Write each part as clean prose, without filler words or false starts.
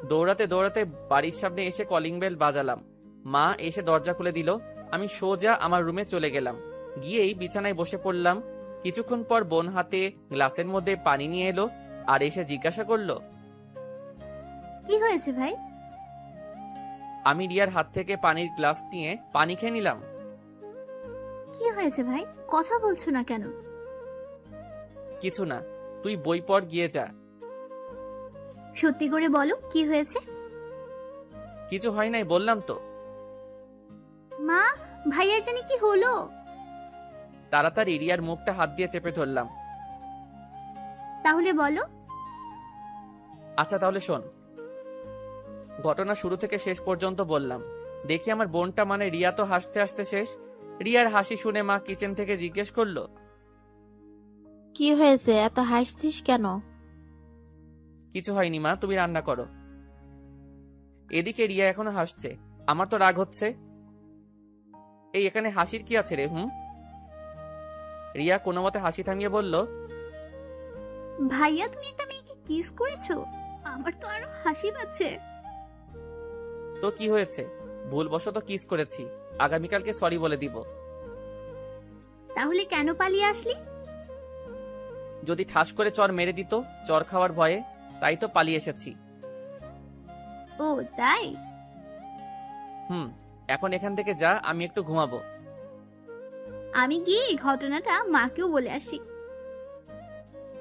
দৌড়াতে দৌড়াতে বাড়ির সামনে এসে কলিং বেল বাজালাম। মা এসে দরজা খুলে দিল। আমি সোজা আমার রুমে চলে গেলাম। গিয়েই বিছানায় বসে পড়লাম। কিছুক্ষণ পর বোন হাতে গ্লাসের মধ্যে পানি নিয়ে এলো আর এসে জিজ্ঞাসা করলো, কি হয়েছে ভাই? আমি রিয়ার হাত থেকে পানির গ্লাস নিয়ে পানি খেয়ে নিলাম। কি হয়েছে ভাই, কথা বলছো না কেন? কিছু না, তুই বই পড়, গিয়ে যা। সত্যি করে বলো কি হয়েছে। কিছু হয় নাই বললাম তো। মা, ভাইয়ের জানি কি হলো? তাড়াতাড়ি রিয়ার মুখটা হাত দিয়ে চেপে ধরলাম। তাহলে বলো। আচ্ছা তাহলে শোন, ঘটনা শুরু থেকে শেষ পর্যন্ত বললাম। দেখি আমার বোনটা মানে রিয়া তো হাসতে হাসতে শেষ। রিয়ার হাসি শুনে মা কিচেন থেকে জিজ্ঞেস করলো, কি হয়েছে, এত হাসছিস কেন? কিছু হয়নি মা, তুমি রান্না করো। এদিকে রিয়া এখনো হাসছে, আমার তো রাগ হচ্ছে। এই এখানে হাসির কি আছে রে? রিয়া কোনো মতে হাসি থামিয়ে বলল, ভাইয়া তুমি একটা মেয়েকে কিস করেছো? আমার তো আরো হাসি পাচ্ছে। তো কি হয়েছে, ভুলবশত কিস করেছি, আগামীকালকে সরি বলে দিব। তাহলে কেন পালিয়ে আসলি? যদি ঠাস করে চর মেরে দিত চর খাওয়ার ভয়ে, তাই তো পালিয়ে এসেছি। ও তাই? এখন এখান থেকে যা, আমি একটু ঘুমাবো। আমি গিয়ে এই ঘটনাটা মাকেও বলে আসি।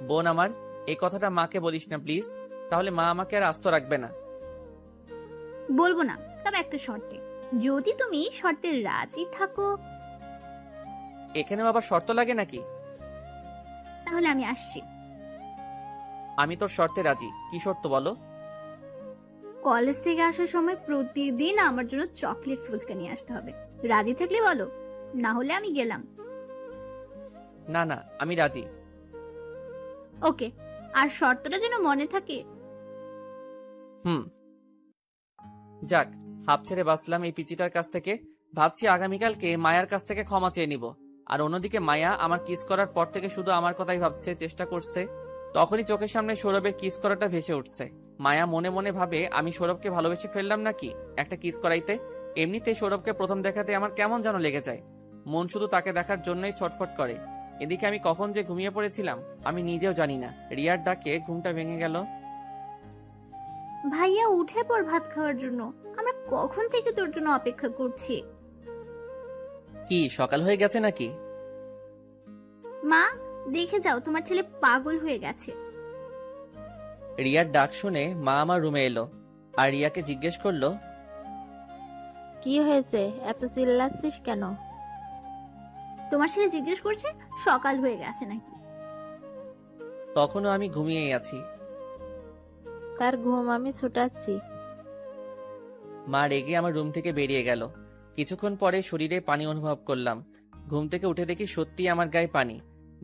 বোন আমার, এই কথাটা মাকে বলিস না প্লিজ, তাহলে মা আমাকে আর আস্ত রাখবে না। বলবো না, তবে একটা শর্তে। যদি তুমি শর্তে রাজি থাকো। এখানেও আবার শর্ত লাগে নাকি? তাহলে আমি আসছি। আমি তোর শর্তে রাজি। কি শর্ত বলো? কলেজ থেকে আসার সময় প্রতিদিন আমার জন্য চকলেট ফুচকা নিয়ে আসতে হবে। রাজি থাকলে বলো, না হলে আমি গেলাম। না না, আমি রাজি। ওকে, আর শর্তটা যেন মনে থাকে। যাক, হাফ ছেড়ে বাঁচলাম এই পিচিটার কাছ থেকে। ভাবছি আগামীকালকে মায়ার কাছ থেকে ক্ষমা চেয়ে নিব। আর অন্যদিকে মায়া আমার কিস করার পর থেকে শুধু আমার কথাই ভাবছে, চেষ্টা করছে। তখনই চোখের সামনে সৌরভের কিস করাটা ভেসে উঠছে। মায়া মনে মনে ভাবে আমি সৌরভকে ভালোবেসে ফেললাম নাকি একটা কিস করাইতে। এমনিতে সৌরভকে প্রথম দেখাতে আমার কেমন যেন লেগে যায়, মন শুধু তাকে দেখার জন্যই ছটফট করে। এদিকে আমি কখন যে ঘুমিয়ে পড়েছিলাম আমি নিজেও জানি না। রিয়ার ডাকে ঘুমটা ভেঙে গেল। ভাইয়া উঠে পড় ভাত খাওয়ার জন্য, আমরা কখন থেকে তোর জন্য অপেক্ষা করছি। কি সকাল হয়ে গেছে নাকি? মা, দেখে যাও তোমার ছেলে পাগল হয়ে গেছে। রিয়ার ডাক শুনে মা আমার রুমে এলো আর রিয়াকে জিজ্ঞেস করলো, কি হয়েছে, এত চিল্লাচ্ছিস কেন? তোমার ছেলে জিজ্ঞেস করছে সকাল হয়ে গেছে নাকি। তখনও আমি ঘুমিয়েই আছি। তার ঘুম আমি ছুটাচ্ছি। মা রেগে আমার রুম থেকে বেরিয়ে গেল। কিছুক্ষণ পরে শরীরে পানি অনুভব করলাম। ঘুম থেকে উঠে দেখি সত্যি আমার গায়ে পানি।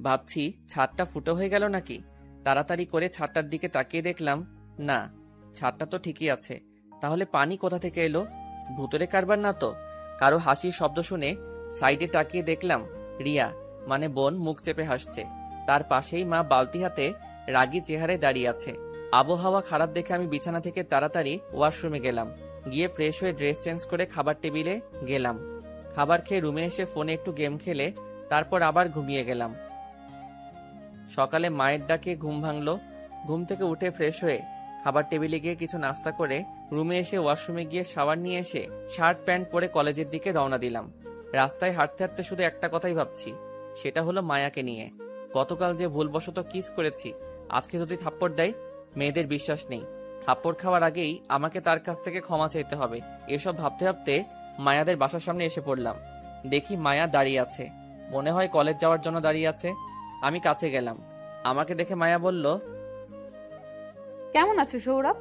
ভাবছি ছাদটা ফুটো হয়ে গেল নাকি। তাড়াতাড়ি করে ছাদটার দিকে তাকিয়ে দেখলাম, না, ছাদটা তো ঠিকই আছে। তাহলে পানি কোথা থেকে এলো? ভুতুরে কারবার না তো? কারো হাসির শব্দ শুনে সাইডে তাকিয়ে দেখলাম রিয়া মানে বোন মুখ চেপে হাসছে। তার পাশেই মা বালতি হাতে রাগী চেহারায় দাঁড়িয়ে আছে। আবহাওয়া খারাপ দেখে আমি বিছানা থেকে তাড়াতাড়ি ওয়াশরুমে গেলাম। গিয়ে ফ্রেশ হয়ে ড্রেস চেঞ্জ করে খাবার টেবিলে গেলাম। খাবার খেয়ে রুমে এসে ফোনে একটু গেম খেলে তারপর আবার ঘুমিয়ে গেলাম। সকালে মায়ের ডাকে ঘুম ভাঙলো। ঘুম থেকে উঠে ফ্রেশ হয়ে খাবার টেবিলে গিয়ে কিছু নাস্তা করে রুমে এসে ওয়াশরুমে গিয়ে শাওয়ার নিয়ে এসে শার্ট প্যান্ট পরে কলেজের দিকে রওনা দিলাম। রাস্তায় হাঁটতে হাঁটতে শুধু একটা কথাই ভাবছি, সেটা হলো মায়াকে নিয়ে। গতকাল যে ভুলবশত কিস করেছি, আজকে যদি থাপ্পড় দেয় মেয়েদের বিশ্বাস নেই। থাপ্পড় খাওয়ার আগেই আমাকে তার কাছ থেকে ক্ষমা চাইতে হবে। এসব ভাবতে ভাবতে মায়াদের বাসার সামনে এসে পড়লাম। দেখি মায়া দাঁড়িয়ে আছে, মনে হয় কলেজ যাওয়ার জন্য দাঁড়িয়ে আছে। আমি কাছে গেলাম। আমাকে দেখে মায়া বলল, কেমন আছো সৌরভ?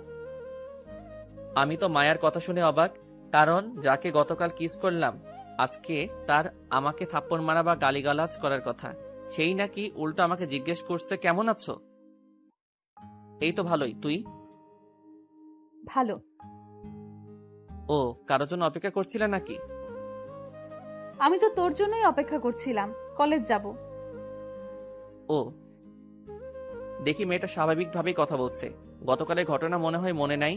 আমি তো মায়ার কথা শুনে অবাক, কারণ যাকে গতকাল কিস করলাম আজকে তার আমাকে থাপ্পড় মারা বা গালিগালাজ করার কথা, সেই নাকি উল্টো আমাকে জিজ্ঞেস করছে কেমন আছো। এই তো ভালোই, তুই? ভালো। ও, কারোর জন্য অপেক্ষা করছিলে নাকি? আমি তো তোর জন্যই অপেক্ষা করছিলাম, কলেজ যাব। ও, দেখি মেয়েটা স্বাভাবিকভাবেই কথা বলছে। গতকালের ঘটনা মনে হয় মনে নাই।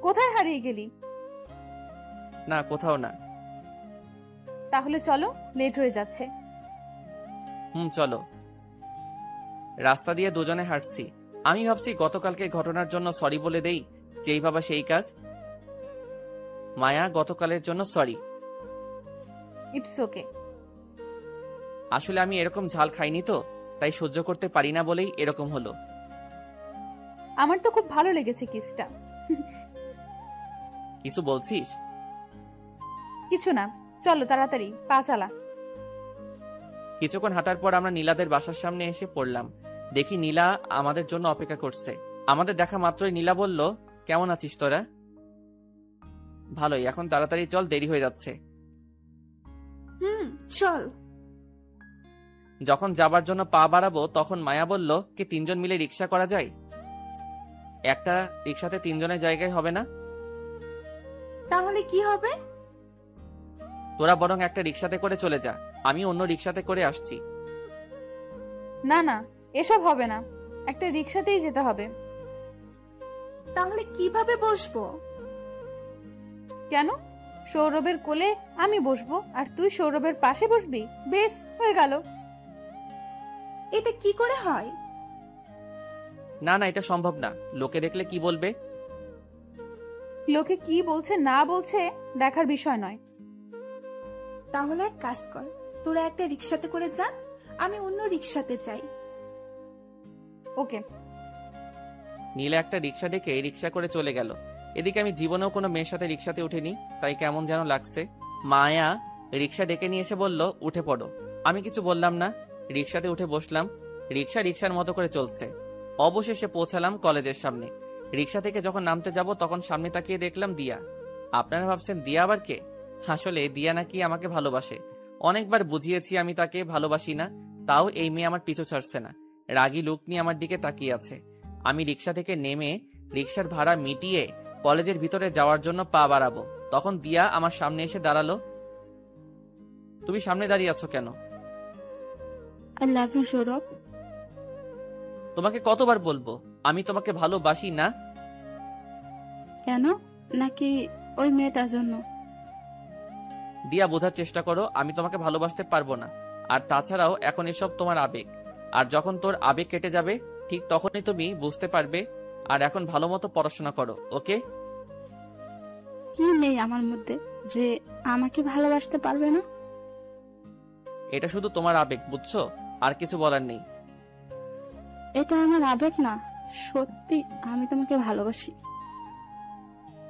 কোথায় হারিয়ে গেলি? না, কোথাও না। তাহলে চলো, লেট হয়ে যাচ্ছে। চলো। রাস্তা দিয়ে দুজনে হাঁটছি। আমি ভাবছি গতকালকে ঘটনার জন্য সরি বলে দেই, যেই ভাবা সেই কাজ। মায়া, গতকালের জন্য সরি। It's okay. আসলে আমি এরকম ঝাল খাইনি তো, তাই সহ্য করতে পারি না বলেই এরকম হলো। আমার তো খুব ভালো লেগেছে কিসটা। কিছু বলছিস? কিছু না, চলো তাড়াতাড়ি, পা চালা। কিছুক্ষণ হাঁটার পর আমরা নীলাদের বাসার সামনে এসে পড়লাম। দেখি নীলা আমাদের জন্য অপেক্ষা করছে। আমাদের দেখা মাত্রই নীলা বলল, কেমন আছিস তোরা? ভালোই, এখন তাড়াতাড়ি চল, দেরি হয়ে যাচ্ছে। চল। যখন যাবার জন্য পা বাড়াবো তখন মায়া বলল, কি 3 জন মিলে রিক্সা করা যায়? একটা রিক্সাতে 3 জনের জায়গায় হবে না? তাহলে কি হবে? তোরা বরং একটা রিক্সাতে করে চলে যা, আমি অন্য রিক্সাতে করে আসছি। না না, এসব হবে না, একটা রিক্সাতেই যেতে হবে। তাহলে কিভাবে বসবো? কেন? সৌরভের কোলে আমি বসবো আর তুই সৌরভের পাশে বসবি, বেশ, হয়ে গেল। এটা কি করে হয়? না না, এটা সম্ভব না। লোকে দেখলে কি বলবে? লোকে কি বলছে না বলছে দেখার বিষয় নয়। তাহলে এক কাজ কর, তোরা একটা রিক্সাতে করে যা, আমি অন্য রিক্সাতে যাই। ওকে। নীলা একটা রিক্সা ডেকে রিক্সা করে চলে গেল। এদিকে আমি জীবনেও কোনো মেয়ের সাথে রিক্সাতে উঠিনি, তাই কেমন যেন লাগছে। মায়া রিক্সা ডেকে নিয়ে এসে বলল, উঠে পড়ো। আমি কিছু বললাম না, রিক্সাতে উঠে বসলাম। রিক্সা রিক্সার মতো করে চলছে। অবশেষে পৌঁছালাম কলেজের সামনে। রিক্সা থেকে যখন নামতে যাব তখন সামনে তাকিয়ে দেখলাম দিয়া। আপনারা ভাবছেন দিয়া আবার কে? আসলে দিয়া নাকি আমাকে ভালোবাসে। অনেকবার বুঝিয়েছি আমি তাকে ভালোবাসি না, তাও এই মেয়ে আমার পিছু ছাড়ছে না। রাগী লুক নিয়ে আমার দিকে তাকিয়ে আছে। আমি রিক্সা থেকে নেমে রিক্সার ভাড়া মিটিয়ে কলেজের ভিতরে যাওয়ার জন্য পা বাড়াবো, তখন দিয়া আমার সামনে এসে দাঁড়ালো। তুমি সামনে দাঁড়িয়ে আছো কেন? I love you Sourav. তোমাকে কতবার বলবো আমি তোমাকে ভালোবাসি না? কেন? নাকি ওই মেয়েটার জন্য? দিয়া, বোঝার চেষ্টা করো, আমি তোমাকে ভালোবাসতে পারবো না। আর তাছাড়াও এখন এসব তোমার আবেগ, আর যখন তোর আবেগ কেটে যাবে ঠিক তখনই তুমি বুঝতে পারবে। আর এখন ভালো মতো পড়াশোনা করো, ওকে? কি নেই আমার মধ্যে যে আমাকে ভালোবাসতে পারবে না? এটা শুধু তোমার আবেগ, বুঝছো? আর কিছু বলার নেই। এটা আমার আবেগ না, সত্যি আমি তোমাকে ভালোবাসি।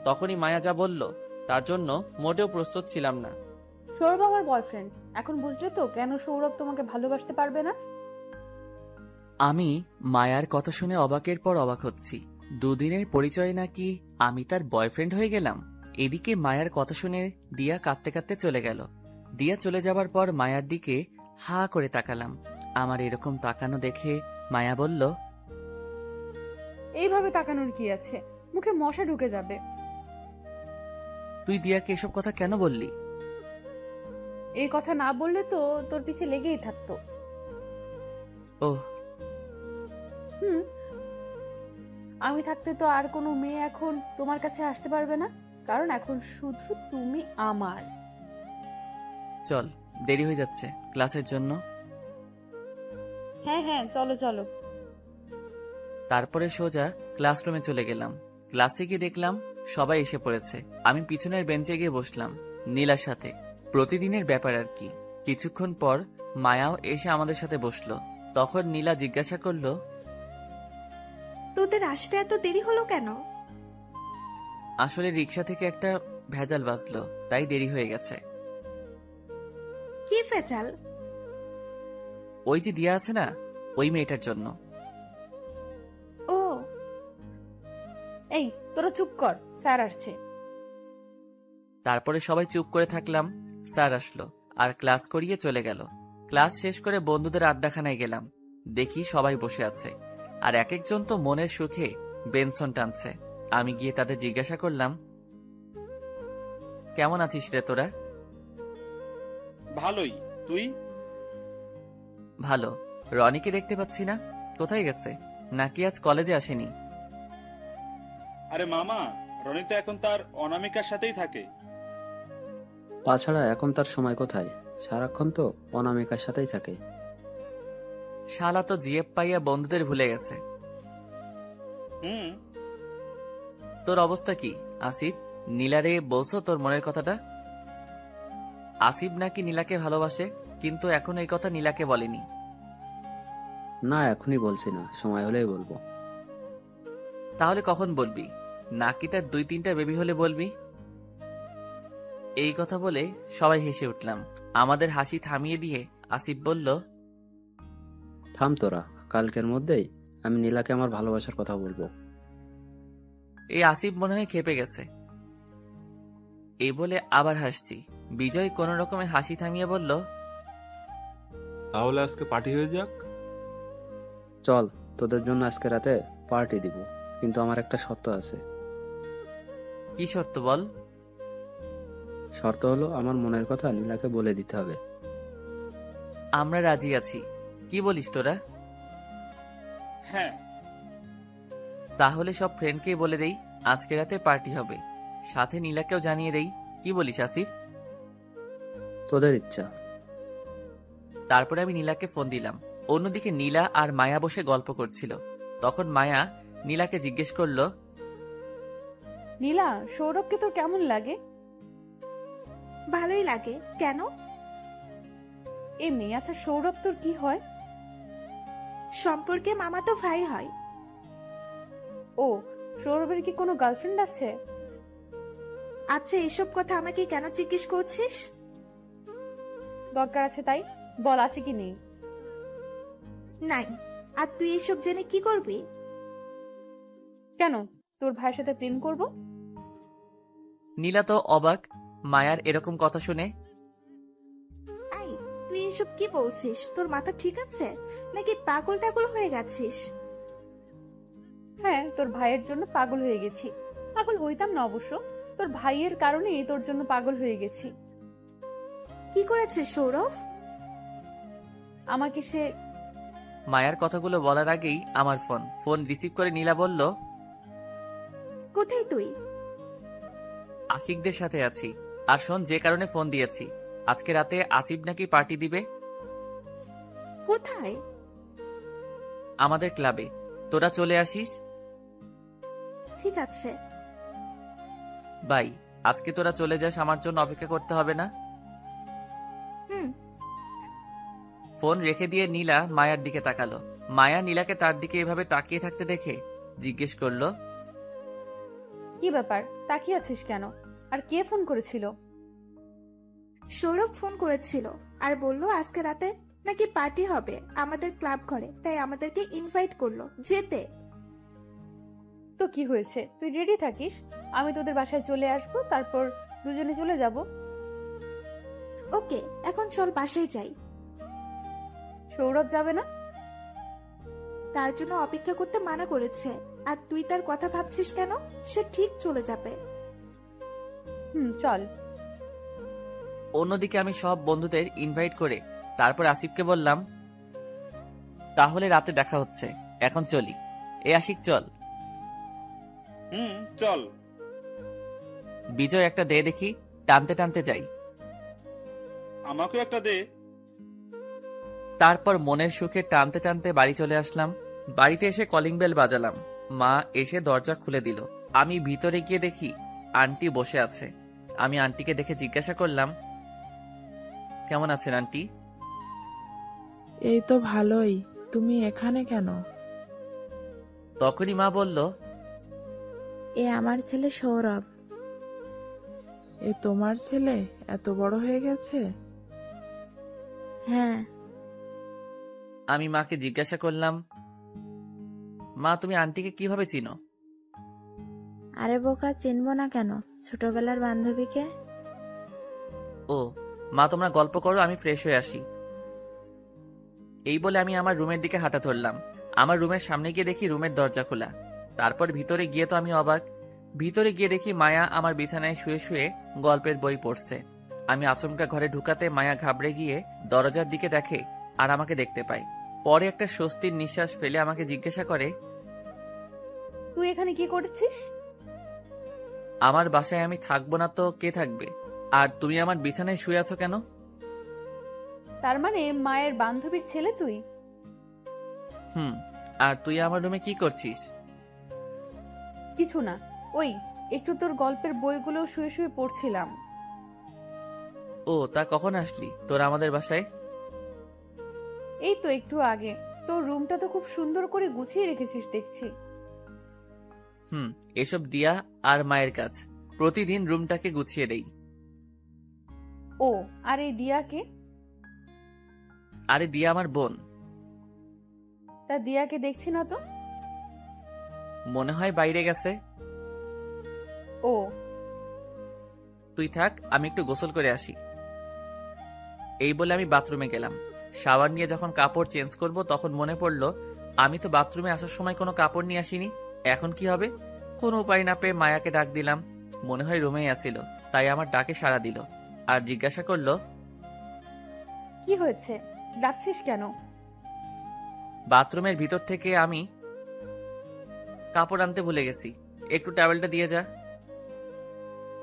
তখনই মায়া যা বলল তার জন্য মোটেও প্রস্তুত ছিলাম না। সৌরভ আমার বয়ফ্রেন্ড, এখন বুঝলে তো কেন সৌরভ তোমাকে ভালোবাসতে পারবে না? আমি মায়ার কথা শুনে অবাকের পর অবাক হচ্ছি। দুদিনের পরিচয়ে নাকি আমি তার বয়ফ্রেন্ড হয়ে গেলাম। এদিকে মায়ার কথা শুনে দিয়া কাঁদতে কাঁদতে চলে গেল। দিয়া চলে যাবার পর মায়ার দিকে হা করে তাকালাম। আমার এরকম তাকানো দেখে মায়া বলল, এইভাবে তাকানোর কি আছে, মুখে মশা ঢুকে যাবে। তুই দিয়াকে এসব কথা কেন বললি? এই কথা না বললে তো তোর পিছে লেগেই থাকতো। ওহ, আমি থাকতে তো আর কোনো মেয়ে এখন তোমার কাছে আসতে পারবে না, কারণ এখন শুধু তুমি আমার। চল, দেরি হয়ে যাচ্ছে ক্লাসের জন্য। হ্যাঁ হ্যাঁ, চলো চলো। তারপরে সোজা ক্লাসরুমে চলে গেলাম। ক্লাসে গিয়ে দেখলাম সবাই এসে পড়েছে। আমি পিছনের বেঞ্চে গিয়ে বসলাম নীলার সাথে। প্রতিদিনের ব্যাপার আর কি। কিছুক্ষণ পর মায়াও এসে আমাদের সাথে বসলো। তখন নীলা জিজ্ঞাসা করলো, তোদের আসতে এত দেরি হলো কেন? আসলে রিক্সা থেকে একটা ভেজাল বাজলো, তাই দেরি হয়ে গেছে। কি ভেজাল? ওই যে দিয়া আছে না, ওই মেয়েটার জন্য। ও, এই তোরা চুপ কর, স্যার আসছে। তারপরে সবাই চুপ করে থাকলাম। স্যার আসলো আর ক্লাস করিয়ে চলে গেল। ক্লাস শেষ করে বন্ধুদের আড্ডাখানায় গেলাম। দেখি সবাই বসে আছে, আর এক একজন তো মনের সুখে বেনসন টানছে। আমি গিয়ে তাদের জিজ্ঞাসা করলাম, কেমন আছিস রে তোরা? ভালোই, তুই? ভালো। রনিকে দেখতে পাচ্ছি না, কোথায় গেছে? নাকি আজ কলেজে আসেনি? আরে মামা, রনি তো এখন তার অনামিকার সাথেই থাকে। তাছাড়া এখন তার সময় কোথায়, সারাক্ষণ তো অনামিকার সাথেই থাকে। শালা তো জিএফ পাইয়া বন্ধুদের ভুলে গেছে। হুম। তোর অবস্থা কি আসিফ? নীলারে বলছো তোর মনের কথাটা? আসিফ নাকি নীলাকে ভালোবাসে, কিন্তু এখন এই কথা নীলাকে বলেনি। না, এখনই বলছি না, সময় হলেই বলবো। তাহলে কখন বলবি? নাকি তার 2-3টা বেবি হলে বলবি? এই কথা বলে সবাই হেসে উঠলাম। আমাদের হাসি থামিয়ে দিয়ে আসিফ বলল, থাম তোরা, কালকের মধ্যেই আমি নীলাকে আমার ভালোবাসার কথা বলবো। এই আসিফ মনে হয় খেপে গেছে। এই বলে আবার হাসছি। বিজয় কোন রকমে হাসি থামিয়ে বলল, তাহলে আজকে পার্টি হয়ে যাক। চল, তোদের জন্য আজকে রাতে পার্টি দিব, কিন্তু আমার একটা শর্ত আছে। কি শর্ত বল? শর্ত হলো আমার মনের কথা নীলাকে বলে দিতে হবে। আমরা রাজি আছি। কি বলিস তোরা? হ্যাঁ। তাহলে সব ফ্রেন্ডকেই বলে দেই আজকে রাতে পার্টি হবে, সাথে নীলাকেও জানিয়ে দেই। কি বলিস আসিফ? তোদের ইচ্ছা। তারপরে আমি নীলাকে ফোন দিলাম। অন্যদিকে নীলা আর মায়া বসে গল্প করছিল। তখন মায়া নীলাকে জিজ্ঞেস করলো, নীলা, সৌরভকে তোর কেমন লাগে? ভালোই লাগে। কেন? এমনি। আচ্ছা, সৌরভ তোর কি হয়? সম্পর্কে মামাতো ভাই হয়। ও, সৌরভের কি কোনো গার্লফ্রেন্ড আছে? আচ্ছা, এসব কথা আমাকে কেন জিজ্ঞেস করছিস? দরকার আছে তাই বল, আছে কি নেই? নাই। আর তুই এসব জেনে কি করবি? কেন, তোর ভাইয়ের সাথে প্রেম করব? নীলা তো অবাক মায়ার এরকম কথা শুনে। আই, তুই এসব কি বলছিস? তোর মাথা ঠিক আছে নাকি পাগল টাগল হয়ে গেছিস? হ্যাঁ, তোর ভাইয়ের জন্য পাগল হয়ে গেছি। পাগল হইতাম না অবশ্য, তোর ভাইয়ের কারণেই তোর জন্য পাগল হয়ে গেছি। কি করেছে সৌরভ? আমাকে সে... মায়ার কথাগুলো বলার আগেই আমার ফোন রিসিভ করে নীলা বলল, কোথায় তুই? আশিকদের সাথে আছি। আর শোন, যে কারণে ফোন দিয়েছি, আজকে রাতে আসিফ নাকি পার্টি দিবে কোথায়? আমাদের ক্লাবে। তোরা চলে আসিস। ঠিক আছে। বাই। আজকে তোরা চলে যাস, আমার জন্য অপেক্ষা করতে হবে না। হুম। ফোন রেখে দিয়ে নীলা মায়ার দিকে তাকালো। মায়া নীলাকে তার দিকে এভাবে তাকিয়ে থাকতে দেখে জিজ্ঞেস করলো, কি ব্যাপার, তাকিয়ে আছিস কেন? আর কে ফোন করেছিল? সৌরভ ফোন করেছিল আর বলল আজকে রাতে নাকি পার্টি হবে আমাদের ক্লাব ঘরে, তাই আমাদেরকে ইনভাইট করলো যেতে। তো কি হয়েছে, তুই রেডি থাকিস, আমি তোদের বাসায় চলে আসব, তারপর দুজনে চলে যাব। ওকে, এখন চল বাসায় যাই। সৌরভ যাবে না? তার জন্য অপেক্ষা করতে মানা করেছে। আর তুই তার কথা ভাবছিস কেন? সে ঠিক চলে যাবে। চল। অন্যদিকে আমি সব বন্ধুদের ইনভাইট করে তারপর আসিফকে বললাম, তাহলে রাতে দেখা হচ্ছে, এখন চলি। এ আশিক চল। চল। বিজয় একটা দে দেখি, টানতে টানতে যাই। আমাকে একটা দে। তারপর মনের সুখে টানতে টানতে বাড়ি চলে আসলাম। বাড়িতে এসে কলিং বেল বাজালাম। মা এসে দরজা খুলে দিল। আমি ভিতরে গিয়ে দেখি আন্টি বসে আছে। আমি আন্টিকে দেখে জিজ্ঞাসা করলাম, কেমন আছেন আন্টি? এই তো ভালোই, তুমি এখানে কেন? তখনই মা বলল, এ আমার ছেলে সৌরভ। এ তোমার ছেলে? এত বড় হয়ে গেছে? হ্যাঁ। আমি মাকে জিজ্ঞাসা করলাম, মা তুমি আন্টিকে কিভাবে চিনো? আরে বোকা, চিনবো না কেন, ছোটবেলার বান্ধবীকে। ও মা, তোমরা গল্প করো, আমি ফ্রেশ হয়ে আসি। এই বলে আমি আমার রুমের দিকে হাঁটা ধরলাম। আমার রুমের সামনে গিয়ে দেখি রুমের দরজা খোলা। তারপর ভিতরে গিয়ে তো আমি অবাক। ভিতরে গিয়ে দেখি মায়া আমার বিছানায় শুয়ে শুয়ে গল্পের বই পড়ছে। আমি আচমকা ঘরে ঢুকাতে মায়া ঘাবড়ে গিয়ে দরজার দিকে দেখে আর আমাকে দেখতে পায়। পরে একটা স্বস্তির নিঃশ্বাস ফেলে আমাকে জিজ্ঞাসা করে, তুই এখানে কি করছিস? আমার বাসায় আমি থাকবো না তো কে থাকবে? আর তুমি আমার বিছানায় শুয়ে আছো কেন? তার মানে মায়ের বান্ধবীর ছেলে তুই? হুম। আর তুই আমার রুমে কি করছিস? কিছু না, ওই একটু তোর গল্পের বইগুলো শুয়ে শুয়ে পড়ছিলাম। ও, তা কখন আসলি তোরা আমাদের বাসায়? এই তো একটু আগে। তোর রুমটা তো খুব সুন্দর করে গুছিয়ে রেখেছিস দেখছি। হুম, এসব দিয়া আর মায়ের কাজ। প্রতিদিন রুমটাকে গুছিয়ে দেই। ও, আর এই দিয়াকে? আরে দিয়া আমার বোন। তা দিয়াকে দেখছি না তো। মনে হয় বাইরে গেছে। ও, তুই থাক, আমি একটু গোসল করে আসি। এই বলে আমি বাথরুমে গেলাম। শাওয়ার নিয়ে যখন কাপড় চেঞ্জ করব তখন মনে পড়লো আমি তো বাথরুমে আসার সময় কোনো কাপড় নিয়ে আসিনি। এখন কি হবে? কোনো উপায় না পেয়ে মায়াকে ডাক দিলাম। মনে হয় রুমেই আসিল, তাই আমার ডাকে সাড়া দিল আর জিজ্ঞাসা করলো, কি হয়েছে, ডাকছিস কেন? বাথরুমের ভিতর থেকে আমি কাপড় আনতে ভুলে গেছি, একটু টাওয়েলটা দিয়ে যা।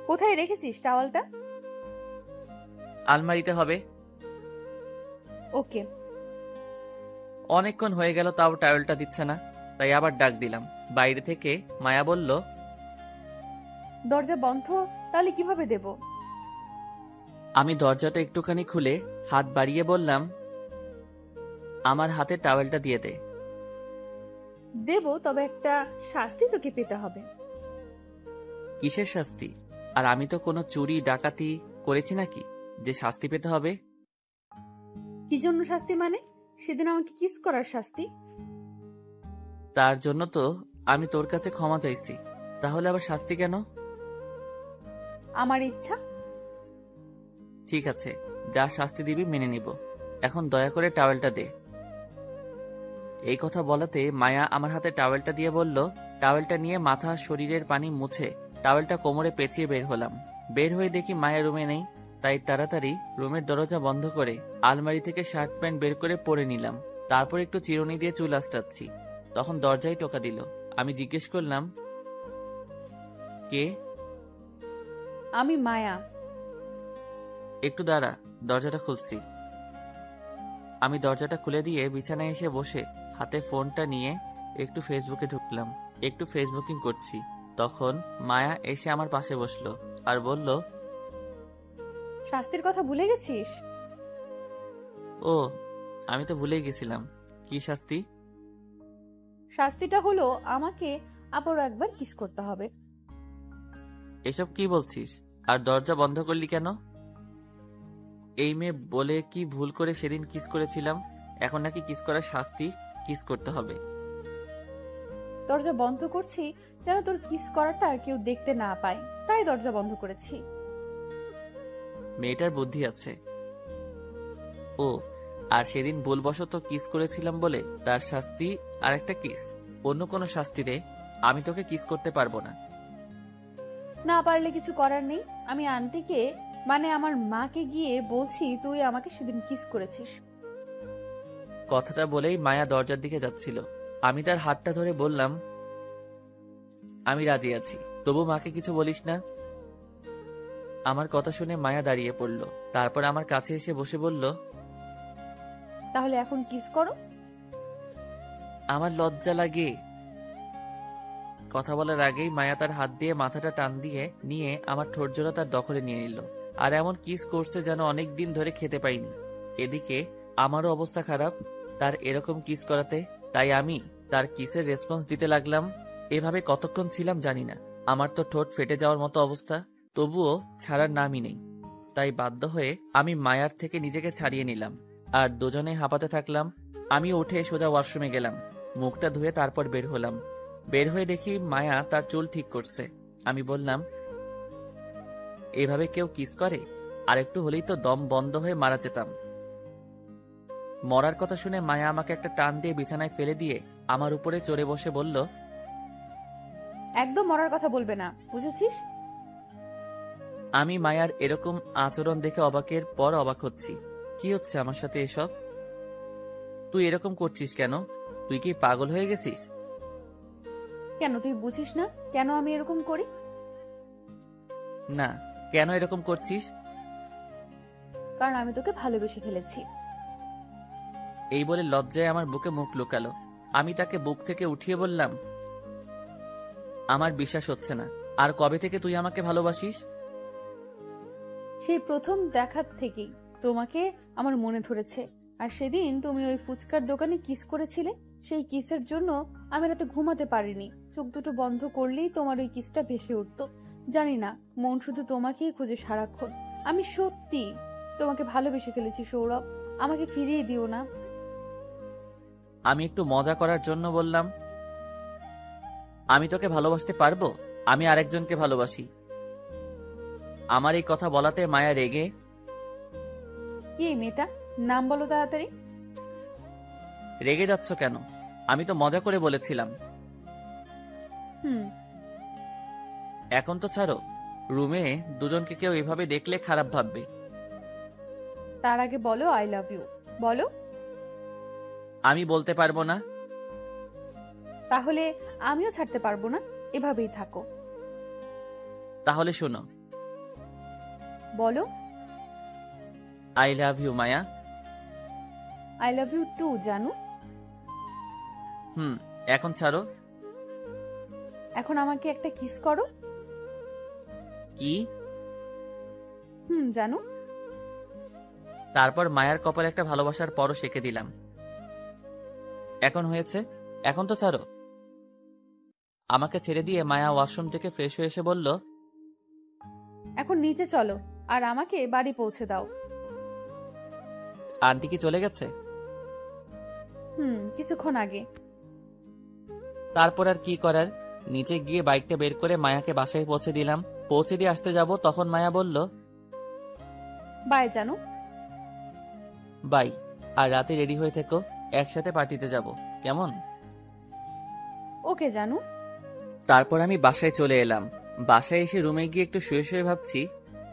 কোথায় রেখেছিস টাওয়ালটা? আলমারিতে হবে। ওকে। অনেকক্ষণ হয়ে গেল তাও টাওয়েলটা দিচ্ছে না, তাই আবার ডাক দিলাম। বাইরে থেকে মায়া বলল, দরজা বন্ধ, তাহলে কিভাবে দেব? আমি দরজাটা একটুখানি খুলে হাত বাড়িয়ে বললাম, আমার হাতে টাওয়েলটা দিয়ে দে। দেব, তবে একটা শাস্তি তোকে পেতে হবে। কিসের শাস্তি? আর আমি তো কোনো চুরি ডাকাতি করেছি নাকি যে শাস্তি পেতে হবে? কি জন্য শাস্তি মানে? সেদিন আমাকে কিস করার শাস্তি। তার জন্য তো আমি তোর কাছে ক্ষমা চাইছি, তাহলে আবার শাস্তি কেন? আমার ইচ্ছা। ঠিক আছে, যা শাস্তি দিবি মেনে নিব। এখন দয়া করে টাওয়েলটা দে। এই কথা বলাতে মায়া আমার হাতে টাওয়েলটা দিয়ে বলল, টাওয়েলটা নিয়ে মাথা শরীরের পানি মুছে টাওয়েলটা কোমরে পেঁচিয়ে বের হলাম। বের হয়ে দেখি মায়া রুমে নেই, তাই তাড়াতাড়ি রুমের দরজা বন্ধ করে আলমারি থেকে শার্ট প্যান্ট বের করে পরে নিলাম। তারপর একটু চিরুনি দিয়ে চুল আঁচড়াচ্ছি, তখন দরজায় টোকা দিল। আমি জিজ্ঞেস করলাম, কে? আমি মায়া। একটু দাঁড়া, দরজাটা খুলছি। আমি দরজাটা খুলে দিয়ে বিছানায় এসে বসে হাতে ফোনটা নিয়ে একটু ফেসবুকে ঢুকলাম। একটু ফেসবুকিং করছি, তখন মায়া এসে আমার পাশে বসলো আর বলল, শাস্তির কথা ভুলে গেছিস? ও, আমি তো ভুলেই গেছিলাম। কি শাস্তি? শাস্তিটা হলো আমাকে আবারও একবার কিস করতে হবে। এসব কি বলছিস? আর দরজা বন্ধ করলি কেন? এই মেয়ে বলে কি ভুল করে সেদিন কিস করেছিলাম, এখন নাকি কিস করার শাস্তি কিস করতে হবে। দরজা বন্ধ করছি যেন তোর কিস করাটা কেউ দেখতে না পায়, তাই দরজা বন্ধ করেছি। মেয়েটার বুদ্ধি আছে। ও, আর সেদিন ভুলবশত কিস করেছিলাম বলে তার শাস্তি আর একটা কিস। অন্য কোনো শাস্তি দে, আমি তোকে কিস করতে পারবো না। না পারলে কিছু করার নেই। আমি আন্টিকে, মানে আমার মাকে গিয়ে বলছি তুই আমাকে সেদিন কিস করেছিস। কথাটা বলেই মায়া দরজার দিকে যাচ্ছিল। আমি তার হাতটা ধরে বললাম, আমি রাজি আছি, তবু মাকে কিছু বলিস না। আমার কথা শুনে মায়া দাঁড়িয়ে পড়ল, তারপর আমার কাছে এসে বসে বলল, তাহলে এখন কিস করো। আমার লজ্জা লাগে। কথা বলার আগেই মায়া তার হাত দিয়ে মাথাটা টান দিয়ে নিয়ে আমার ঠোঁট জোড়া তার দখলে নিয়ে নিল, আর এমন কিস করছে যেন অনেক দিন ধরে খেতে পাইনি। এদিকে আমারও অবস্থা খারাপ তার এরকম কিস করাতে, তাই আমি তার কিসের রেসপন্স দিতে লাগলাম। এভাবে কতক্ষণ ছিলাম জানি না। আমার তো ঠোঁট ফেটে যাওয়ার মতো অবস্থা, তবুও ছাড়ার নামই নেই। তাই বাধ্য হয়ে আমি মায়ার থেকে নিজেকে ছাড়িয়ে নিলাম আর দুজনে হাঁপাতে থাকলাম। আমি উঠে সোজা ওয়াশরুমে গেলাম, মুখটা ধুয়ে তারপর বের হলাম। বের হয়ে দেখি মায়া তার চুল ঠিক করছে। আমি বললাম, এভাবে কেউ কিস করে? আর একটু হলেই তো দম বন্ধ হয়ে মারা যেতাম। মরার কথা শুনে মায়া আমাকে একটা টান দিয়ে বিছানায় ফেলে দিয়ে আমার উপরে চড়ে বসে বলল, একদম মরার কথা বলবে না, বুঝেছিস? আমি মায়ার এরকম আচরণ দেখে অবাকের পর অবাক হচ্ছি। কি হচ্ছে আমার সাথে এসব? তুই এরকম করছিস কেন? তুই কি পাগল হয়ে গেছিস? কেন তুই বুঝিস না কেন আমি এরকম করি? না, কেন এরকম করছিস? কারণ আমি তোকে ভালোবেসে ফেলেছি। এই বলে লজ্জায় আমার বুকে মুখ লুকালো। আমি তাকে বুক থেকে উঠিয়ে বললাম, আমার বিশ্বাস হচ্ছে না। আর কবে থেকে তুই আমাকে ভালোবাসিস? সেই প্রথম দেখার থেকেই তোমাকে আমার মনে ধরেছে। আর সেদিন তুমি ওই ফুচকার দোকানে কিস করেছিলে, সেই কিসের জন্য আমি রাতে ঘুমাতে পারিনি। চোখ দুটো বন্ধ করলেই তোমার ওই কিসটা ভেসে উঠতো। জানি না, মন শুধু তোমাকেই খুঁজে সারাক্ষণ। আমি সত্যি তোমাকে ভালোবেসে ফেলেছি সৌরভ, আমাকে ফিরিয়ে দিও না। আমি একটু মজা করার জন্য বললাম, আমি তোকে ভালোবাসতে পারবো? আমি আরেকজনকে ভালোবাসি। আমার এই কথা বলাতে মায়া রেগে, কি এই মেয়েটা, নাম বলো তাড়াতাড়ি। রেগে যাচ্ছ কেন? আমি তো মজা করে বলেছিলাম। হুম, এখন তো ছাড়ো। রুমে দুজনকে কেউ এভাবে দেখলে খারাপ ভাববে। তার আগে বলো আই লাভ ইউ। বলো। আমি বলতে পারবো না। তাহলে আমিও ছাড়তে পারবো না, এভাবেই থাকো। তাহলে শোনো, বলো। I love you Maya. I love you too জানু। এখন ছাড়ো। এখন আমাকে একটা কিস করো। কি? জানু। তারপর মায়ার কপালে একটা ভালোবাসার পরশ এঁকে দিলাম। এখন হয়েছে, এখন তো ছাড়ো। আমাকে ছেড়ে দিয়ে মায়া ওয়াশরুম থেকে ফ্রেশ হয়ে এসে বলল, এখন নিচে চলো আর আমাকে বাড়ি পৌঁছে দাও। আন্টি কি চলে গেছে? কিছুক্ষণ আগে। তারপর আর কি করার, নিচে গিয়ে বাইকটা বের করে মায়াকে বাসায় পৌঁছে দিলাম। পৌঁছে দিয়ে আসতে যাব, তখন মায়া বলল, বাই জানু। বাই। আর রাতে রেডি হয়ে থেকো, একসাথে পার্টিতে যাব, কেমন? ওকে জানু। তারপর আমি বাসায় চলে এলাম। বাসায় এসে রুমে গিয়ে একটু শুয়ে শুয়ে ভাবছি,